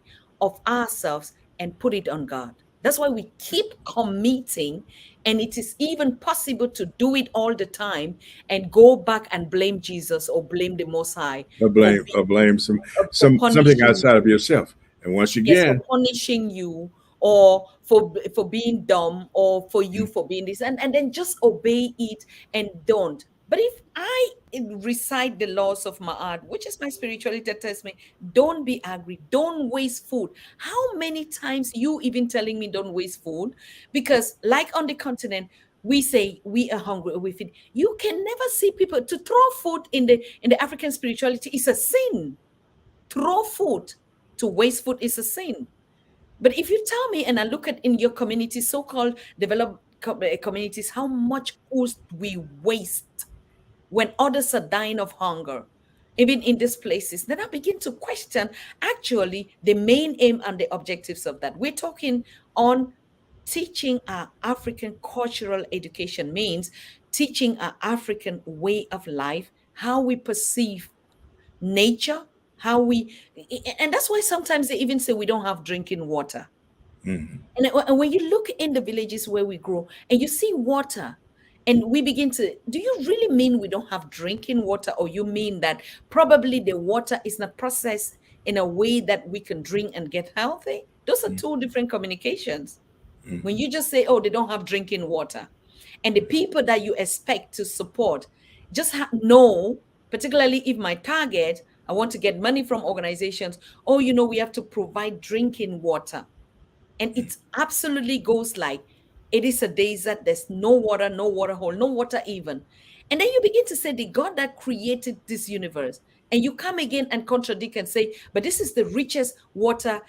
of ourselves and put it on God. That's why we keep committing, and it is even possible to do it all the time and go back and blame Jesus or blame the Most High for Or blame some for something punishing outside of you. yourself. And once Yes, for again, punishing you, or for being dumb, or for you mm, for being this, and then just obey it and don't. But if I recite the laws of my art, which is my spirituality, that tells me don't be angry, don't waste food. How many times you even telling me don't waste food? Because like on the continent, we say we are hungry or we feed. You can never see people to throw food in the African spirituality is a sin. Throw food, to waste food is a sin. But if you tell me, and I look at in your community, so-called developed communities, how much food we waste when others are dying of hunger, even in these places, then I begin to question actually the main aim and the objectives of that. We're talking on teaching our African cultural education means teaching our African way of life, how we perceive nature, how we, and that's why sometimes they even say we don't have drinking water. mm, And when you look in the villages where we grow and you see water, and we begin to, do you really mean we don't have drinking water? Or you mean that probably the water is not processed in a way that we can drink and get healthy? Those are mm, two different communications. mm, When you just say, oh, they don't have drinking water, and the people that you expect to support just know, particularly if my target, I want to get money from organizations, oh, we have to provide drinking water. And it absolutely goes like it is a desert, there's no water, no water hole, no water even. And then you begin to say the God that created this universe, and you come again and contradict and say, but this is the richest water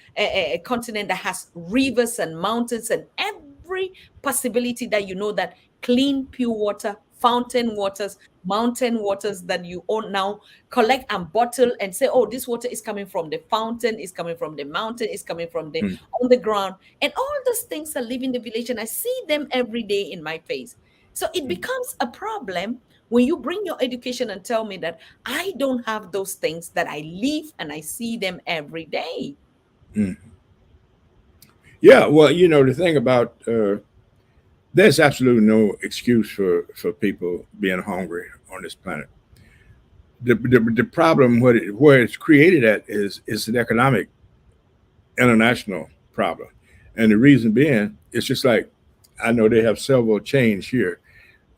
continent that has rivers and mountains and every possibility that that clean pure water, fountain waters, mountain waters that you own now, collect and bottle and say, oh, this water is coming from the fountain, is coming from the mountain, is coming from the mm, on the ground. And all those things are living the village, and I see them every day in my face. So it mm, becomes a problem when you bring your education and tell me that I don't have those things that I live and I see them every day. mm. Yeah, well, the thing about there's absolutely no excuse for people being hungry on this planet. The problem where it's created at is an economic international problem, and the reason being it's just like I know they have several chains here,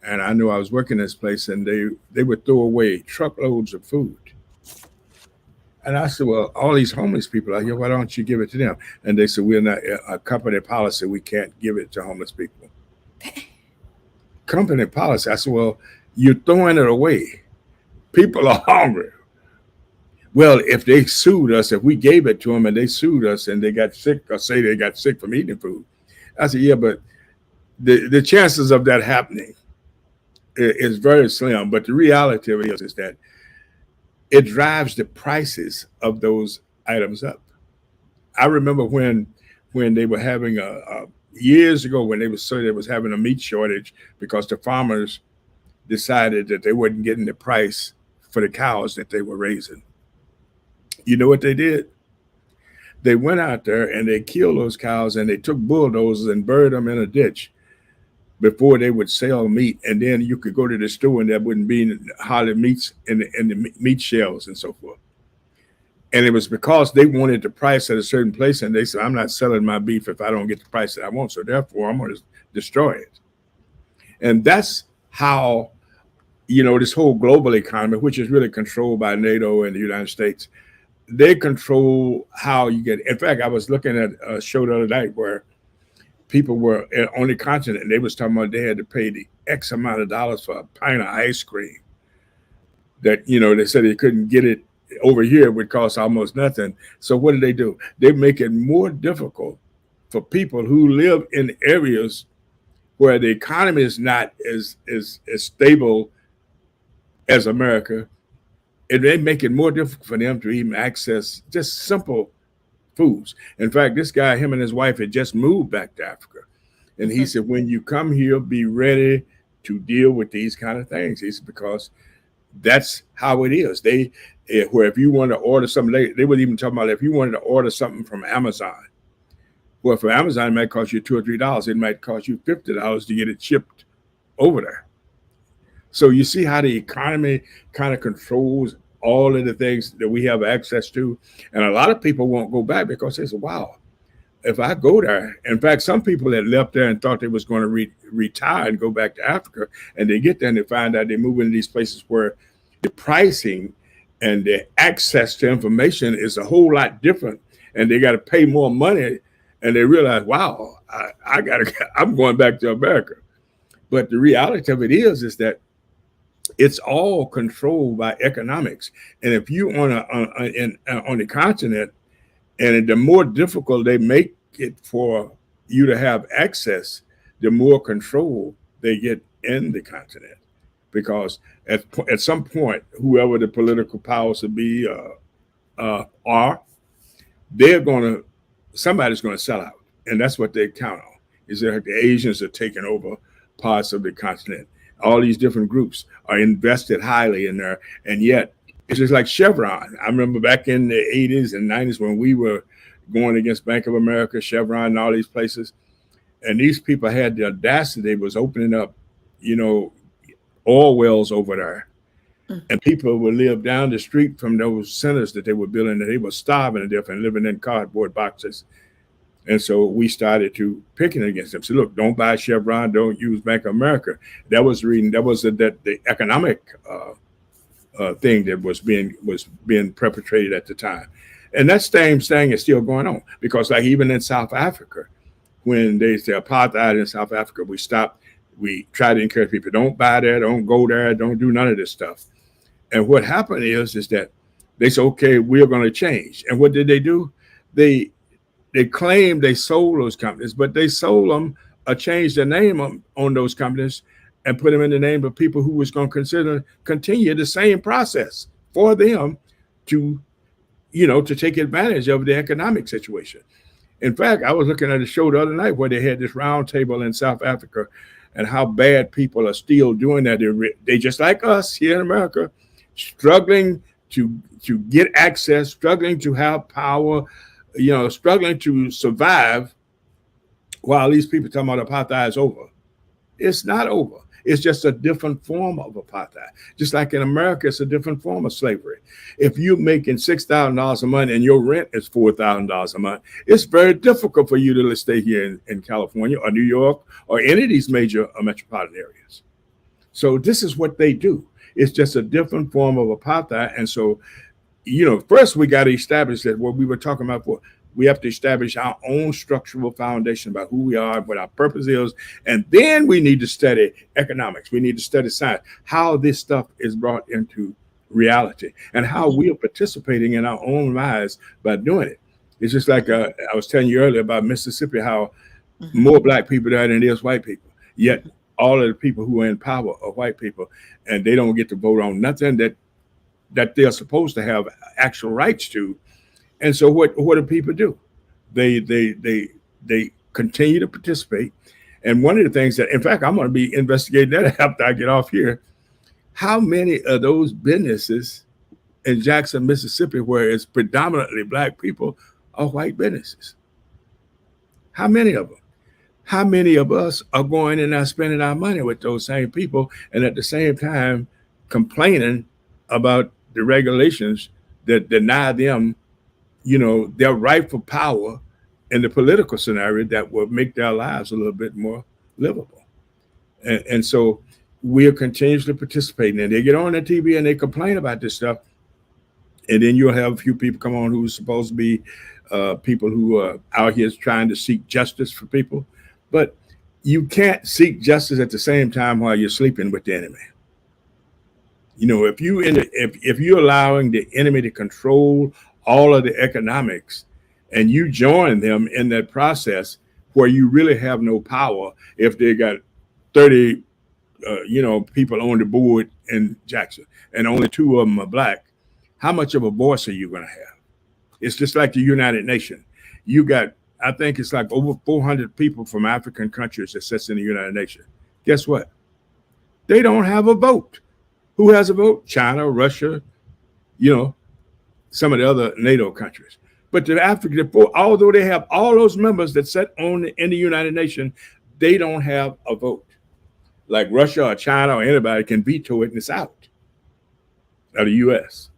and I know I was working this place, and they would throw away truckloads of food. And I said, well, all these homeless people out here, why don't you give it to them? And they said, we're not a company policy. We can't give it to homeless people. Company policy. I said, well, you're throwing it away. People are hungry. Well, if they sued us, if we gave it to them and they sued us and they got sick or say they got sick from eating food, I said, yeah, but the chances of that happening is very slim. But the reality of it is that it drives the prices of those items up. I remember when they were having years ago when they was having a meat shortage because the farmers decided that they wasn't getting the price for the cows that they were raising. You know what they did? They went out there and they killed those cows and they took bulldozers and buried them in a ditch before they would sell meat. And then you could go to the store and there wouldn't be hardly meats in the meat shelves and so forth. And it was because they wanted the price at a certain place, and they said, I'm not selling my beef if I don't get the price that I want. So therefore, I'm going to destroy it. And that's how, this whole global economy, which is really controlled by NATO and the United States, they control how you get. In fact, I was looking at a show the other night where people were on the continent, and they was talking about they had to pay the X amount of dollars for a pint of ice cream that, they said they couldn't get it over here. It would cost almost nothing. So what do? They make it more difficult for people who live in areas where the economy is not as stable as America. And they make it more difficult for them to even access just simple foods. In fact, this guy, him and his wife had just moved back to Africa. And he said, when you come here, be ready to deal with these kind of things. He said, because that's how it is. Where if you want to order something, they would even talk about if you wanted to order something from Amazon, Well, for Amazon, it might cost you $2 or $3. It might cost you $50 to get it shipped over there. So you see how the economy kind of controls all of the things that we have access to. And a lot of people won't go back because they say, wow, if I go there, in fact, some people that left there and thought they was going to retire and go back to Africa, and they get there and they find out they move into these places where the pricing and the access to information is a whole lot different, and they got to pay more money, and they realize, wow, I'm going back to America. But the reality of it is that it's all controlled by economics. And if you on the continent, and the more difficult they make it for you to have access, the more control they get in the continent. Because at some point, whoever the political powers to be are, somebody's going to sell out. And that's what they count on, is that the Asians are taking over parts of the continent. All these different groups are invested highly in there. And yet, it's just like Chevron. I remember back in the 80s and 90s when we were going against Bank of America, Chevron, and all these places. And these people had the audacity. They was opening up, oil wells over there. And people would live down the street from those centers that they were building, and they were starving to death and living in cardboard boxes. And so we started to picking against them. So look, don't buy Chevron, don't use Bank of America. That was the economic thing that was being perpetrated at the time. And that same thing is still going on, because like even in South Africa, when they say apartheid in South Africa, we try to encourage people, don't buy there, don't go there, don't do none of this stuff. And what happened is that they said, okay, we're going to change. And what did they do? They claimed they sold those companies, but they sold them or changed their name on those companies and put them in the name of people who was going to continue the same process for them to take advantage of the economic situation. In fact, I was looking at a show the other night where they had this round table in South Africa and how bad people are still doing that. They just like us here in America, struggling to get access, struggling to have power, struggling to survive, while these people talking about apartheid is over. It's not over. It's just a different form of apartheid. Just like in America, it's a different form of slavery. If you're making $6,000 a month and your rent is $4,000 a month, it's very difficult for you to stay here in California or New York or any of these major metropolitan areas. So this is what they do. It's just a different form of apartheid. And so, first we got to establish that what we were talking about before. We have to establish our own structural foundation about who we are, what our purpose is. And then we need to study economics. We need to study science, how this stuff is brought into reality and how we are participating in our own lives by doing it. It's just like I was telling you earlier about Mississippi, how more black people there than there's white people. Yet all of the people who are in power are white people, and they don't get to vote on nothing that they're supposed to have actual rights to. And so what do people do? They continue to participate. And one of the things that, in fact, I'm going to be investigating that after I get off here. How many of those businesses in Jackson, Mississippi, where it's predominantly black people, are white businesses? How many of them? How many of us are going and not spending our money with those same people and at the same time complaining about the regulations that deny them their rightful power in the political scenario that will make their lives a little bit more livable. And so we are continuously participating. And they get on the TV and they complain about this stuff. And then you'll have a few people come on who's supposed to be people who are out here trying to seek justice for people. But you can't seek justice at the same time while you're sleeping with the enemy. If you're allowing the enemy to control all of the economics, and you join them in that process where you really have no power, if they got 30, people on the board in Jackson and only 2 of them are black, how much of a voice are you going to have? It's just like the United Nations. You got, I think it's like over 400 people from African countries that sits in the United Nations. Guess what? They don't have a vote. Who has a vote? China, Russia, some of the other NATO countries. But the African, although they have all those members that sit on in the United Nations, they don't have a vote. Like Russia or China or anybody can veto it and it's out of the U.S.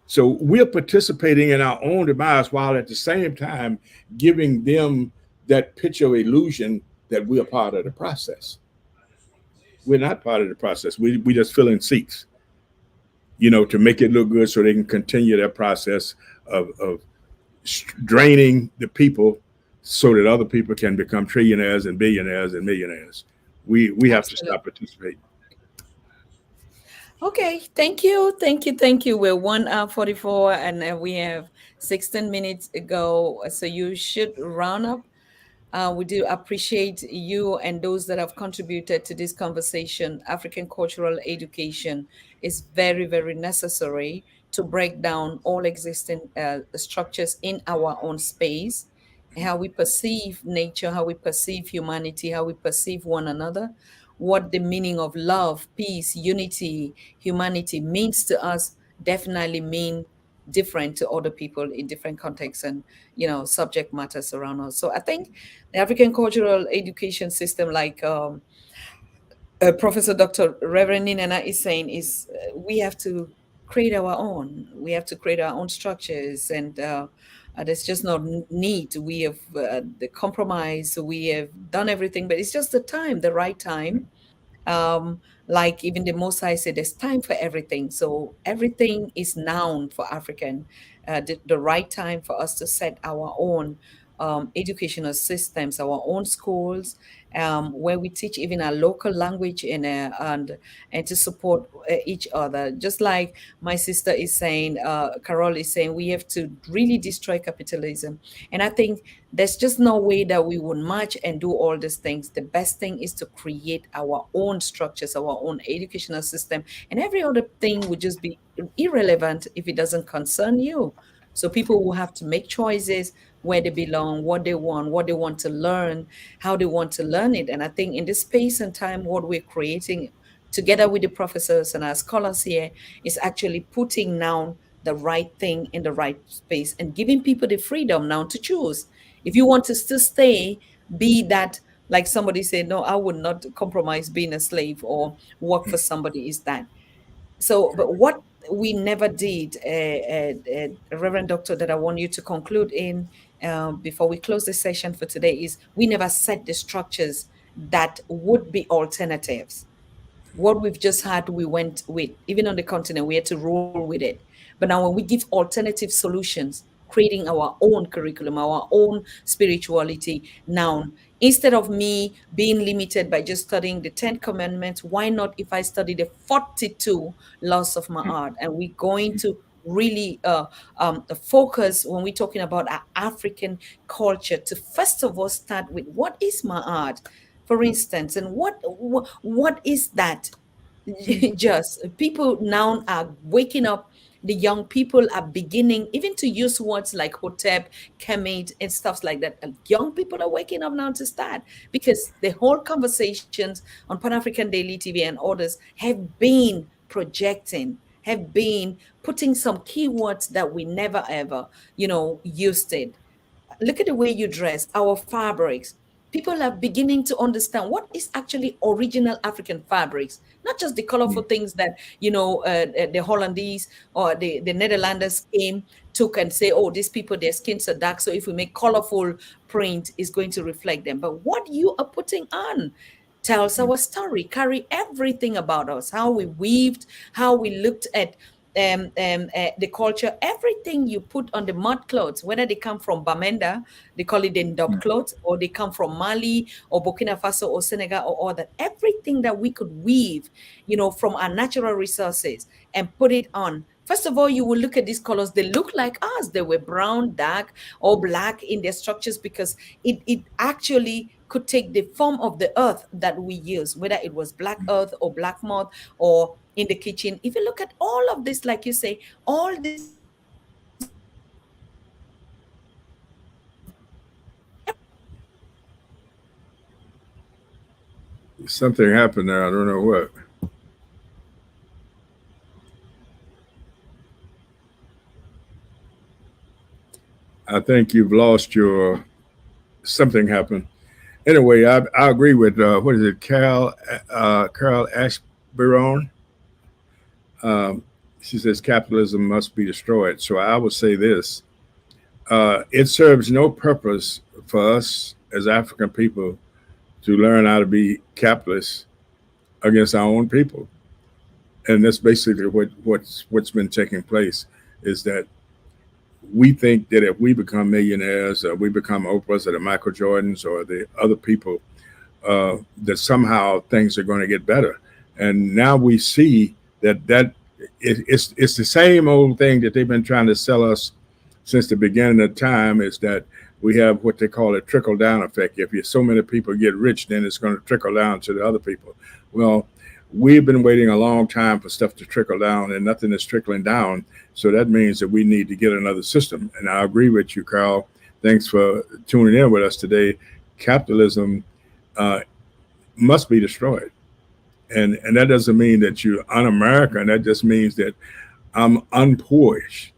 So we're participating in our own demise while at the same time giving them that picture of illusion that we're part of the process. We're not part of the process. We just fill in seats, to make it look good so they can continue their process of draining the people so that other people can become trillionaires and billionaires and millionaires. We have to Absolutely. stop participating. Okay, thank you, thank you, thank you. We're 1 hour 44, and we have 16 minutes ago, so you should round up. We do appreciate you and those that have contributed to this conversation. African cultural education is very, very necessary to break down all existing structures in our own space, how we perceive nature, how we perceive humanity, how we perceive one another, what the meaning of love, peace, unity, humanity means to us definitely mean different to other people in different contexts and subject matters around us. So I think the African cultural education system, like Professor Dr. Reverend Ninana is saying, is we have to create our own. We have to create our own structures, and there's just no need. We have the compromise. We have done everything, but it's just the time, the right time. Like even the Most High said, there's time for everything. So everything is noun for African. The right time for us to set our own educational systems, our own schools, where we teach even our local language and to support each other. Just like my sister is saying, Carol is saying, we have to really destroy capitalism. And I think there's just no way that we would march and do all these things. The best thing is to create our own structures, our own educational system, and every other thing would just be irrelevant if it doesn't concern you. So people will have to make choices where they belong, what they want to learn, how they want to learn it. And I think in this space and time, what we're creating together with the professors and our scholars here is actually putting now the right thing in the right space and giving people the freedom now to choose. If you want to still stay, be that, like somebody said, no, I would not compromise being a slave or work for somebody, is that. So, but what we never did, Reverend Doctor, that I want you to conclude in before we close the session for today is we never set the structures that would be alternatives. What we've just had, we went with. Even on the continent, we had to roll with it. But now, when we give alternative solutions, creating our own curriculum, our own spirituality, now, instead of me being limited by just studying the 10 Commandments, why not if I study the 42 laws of my art? And we're going to really focus when we're talking about our African culture to first of all start with what is my art, for instance, and what is that? Just people now are waking up. The young people are beginning even to use words like hotep, kemet, and stuff like that. And young people are waking up now to start, because the whole conversations on Pan African Daily TV and others have been projecting, have been putting some keywords that we never ever used it. Look at the way you dress, our fabrics. People are beginning to understand what is actually original African fabrics, not just the colorful things that the Hollandese or the Netherlanders took and say, oh, these people, their skins are dark, so if we make colorful print, is going to reflect them. But what you are putting on tells our story, carry everything about us, how we weaved, how we looked at the culture, everything you put on the mud clothes, whether they come from Bamenda, they call it the Ndop clothes, or they come from Mali or Burkina Faso or Senegal or all that, everything that we could weave, from our natural resources and put it on. First of all, you will look at these colors. They look like us. They were brown, dark, or black in their structures because it actually could take the form of the earth that we use, whether it was black earth or black moth or in the kitchen. If you look at all of this, like you say, all these materials are actually original Something happened there. I don't know what. I think you've lost your something happened. Anyway, I agree with what is it, Carol Ashburn. Um, she says capitalism must be destroyed. So I would say this: it serves no purpose for us as African people to learn how to be capitalists against our own people, and that's basically what's been taking place. Is that we think that if we become millionaires, we become Oprahs or the Michael Jordans or the other people, that somehow things are going to get better. And now we see it's the same old thing that they've been trying to sell us since the beginning of time. Is that we have what they call a trickle down effect. If you so many people get rich, then it's going to trickle down to the other people. Well, we've been waiting a long time for stuff to trickle down, and nothing is trickling down. So that means that we need to get another system. And I agree with you, Carl. Thanks for tuning in with us today. Capitalism uh, must be destroyed. And that doesn't mean that you're un-American. That just means that I'm unpoorish.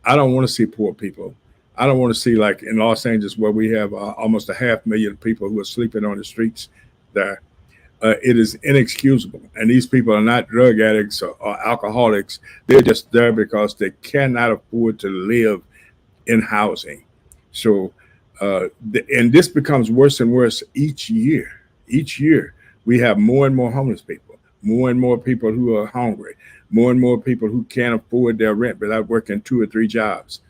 I don't want to see poor people. I don't want to see, like in Los Angeles, where we have almost 500,000 people who are sleeping on the streets there. It is inexcusable. And these people are not drug addicts or alcoholics. They're just there because they cannot afford to live in housing. So, and this becomes worse and worse each year. Each year, we have more and more homeless people, more and more people who are hungry, more and more people who can't afford their rent without working 2 or 3 jobs.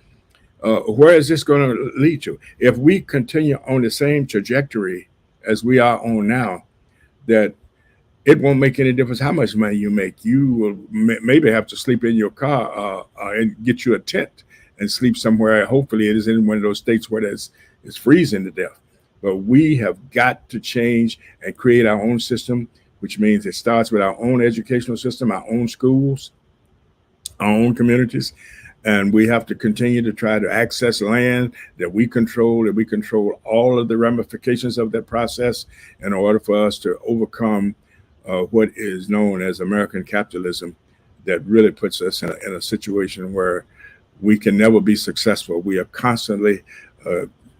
Where is this going to lead to? If we continue on the same trajectory as we are on now, that it won't make any difference how much money you make. You will maybe have to sleep in your car and get you a tent and sleep somewhere. Hopefully, it is in one of those states where it's freezing to death. But we have got to change and create our own system, which means it starts with our own educational system, our own schools, our own communities. And we have to continue to try to access land that we control all of the ramifications of that process in order for us to overcome what is known as American capitalism, that really puts us in a situation where we can never be successful. We are constantly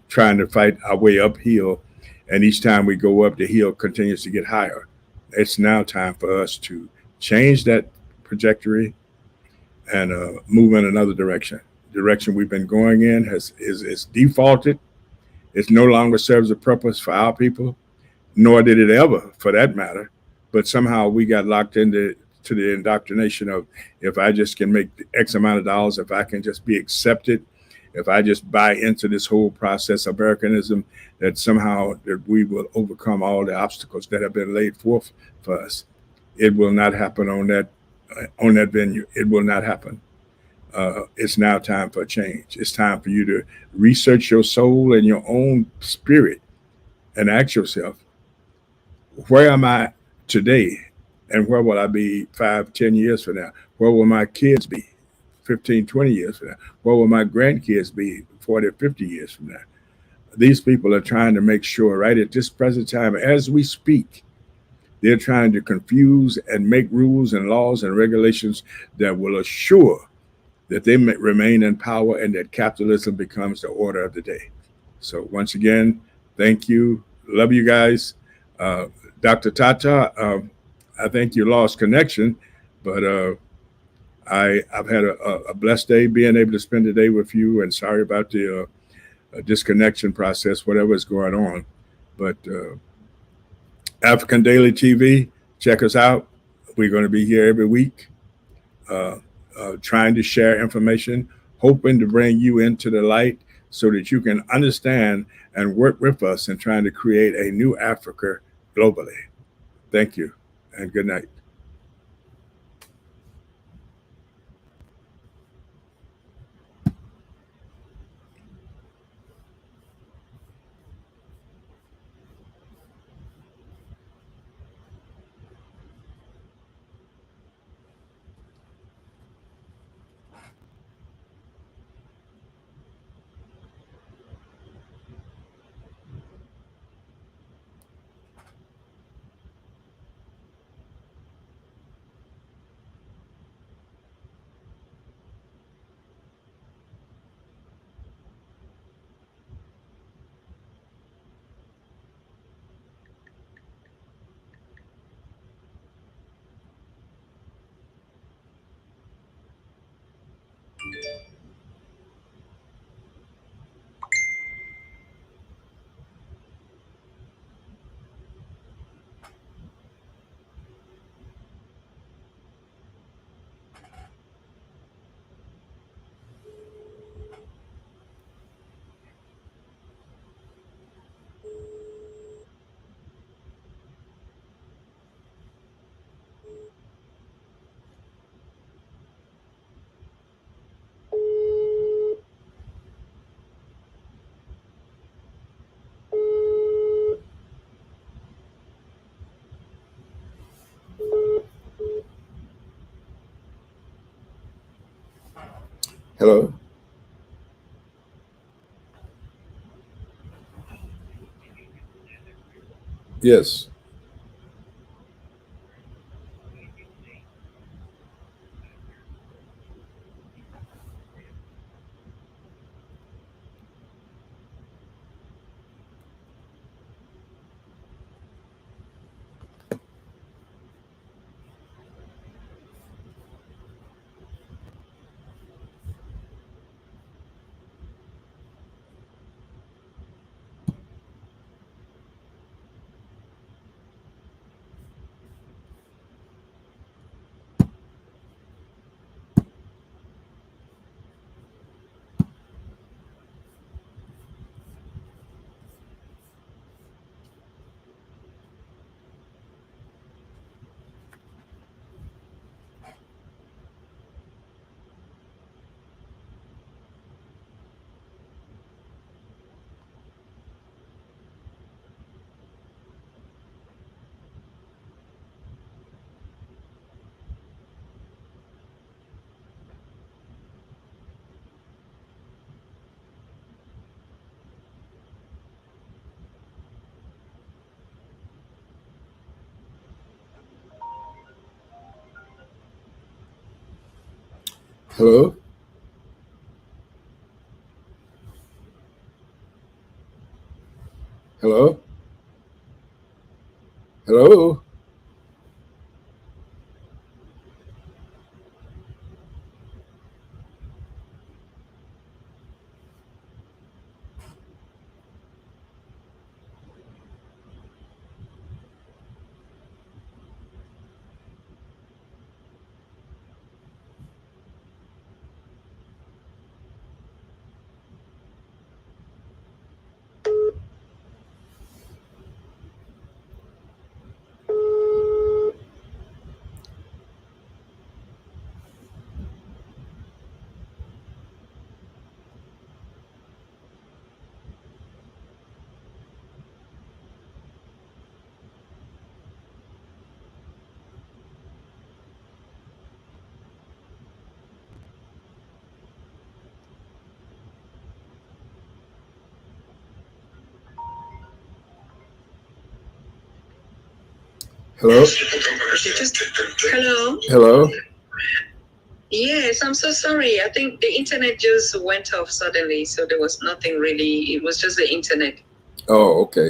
trying to fight our way uphill, and each time we go up, the hill continues to get higher. It's now time for us to change that trajectory and move in another direction. The direction we've been going in is defaulted. It no longer serves a purpose for our people, nor did it ever, for that matter. But somehow we got locked into the indoctrination of, if I just can make X amount of dollars, if I can just be accepted, if I just buy into this whole process of Americanism, that somehow that we will overcome all the obstacles that have been laid forth for us. It will not happen on that venue. It will not happen. It's now time for a change. It's time for you to research your soul and your own spirit and ask yourself, where am I today? And where will I be 5, 10 years from now? Where will my kids be 15, 20 years from now? Where will my grandkids be 40, 50 years from now? These people are trying to make sure right at this present time, as we speak, they're trying to confuse and make rules and laws and regulations that will assure that they may remain in power and that capitalism becomes the order of the day. So once again, thank you. Love you guys. Dr. Tatah, I think you lost connection, but I've had a blessed day being able to spend the day with you, and sorry about the disconnection process, whatever is going on. But African Daily TV, check us out. We're going to be here every week trying to share information, hoping to bring you into the light so that you can understand and work with us in trying to create a new Africa globally. Thank you and good night. Hello. Yes. Hello. Hello. Hello. Hello. Hello. Hello. Yes, I'm so sorry. I think the internet just went off suddenly, so there was nothing really. It was just the internet. Oh, okay.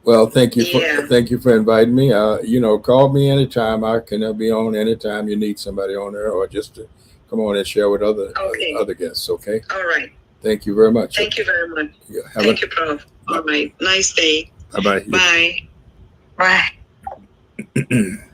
Well, thank you for Yeah. thank you for inviting me. Call me anytime. I can be on anytime you need somebody on there, or just to come on and share with Okay. other guests. Okay. All right. Thank you very much. Thank you very much. Yeah, Thank you, Prof. All right. Nice day. Bye bye. Bye. Bye.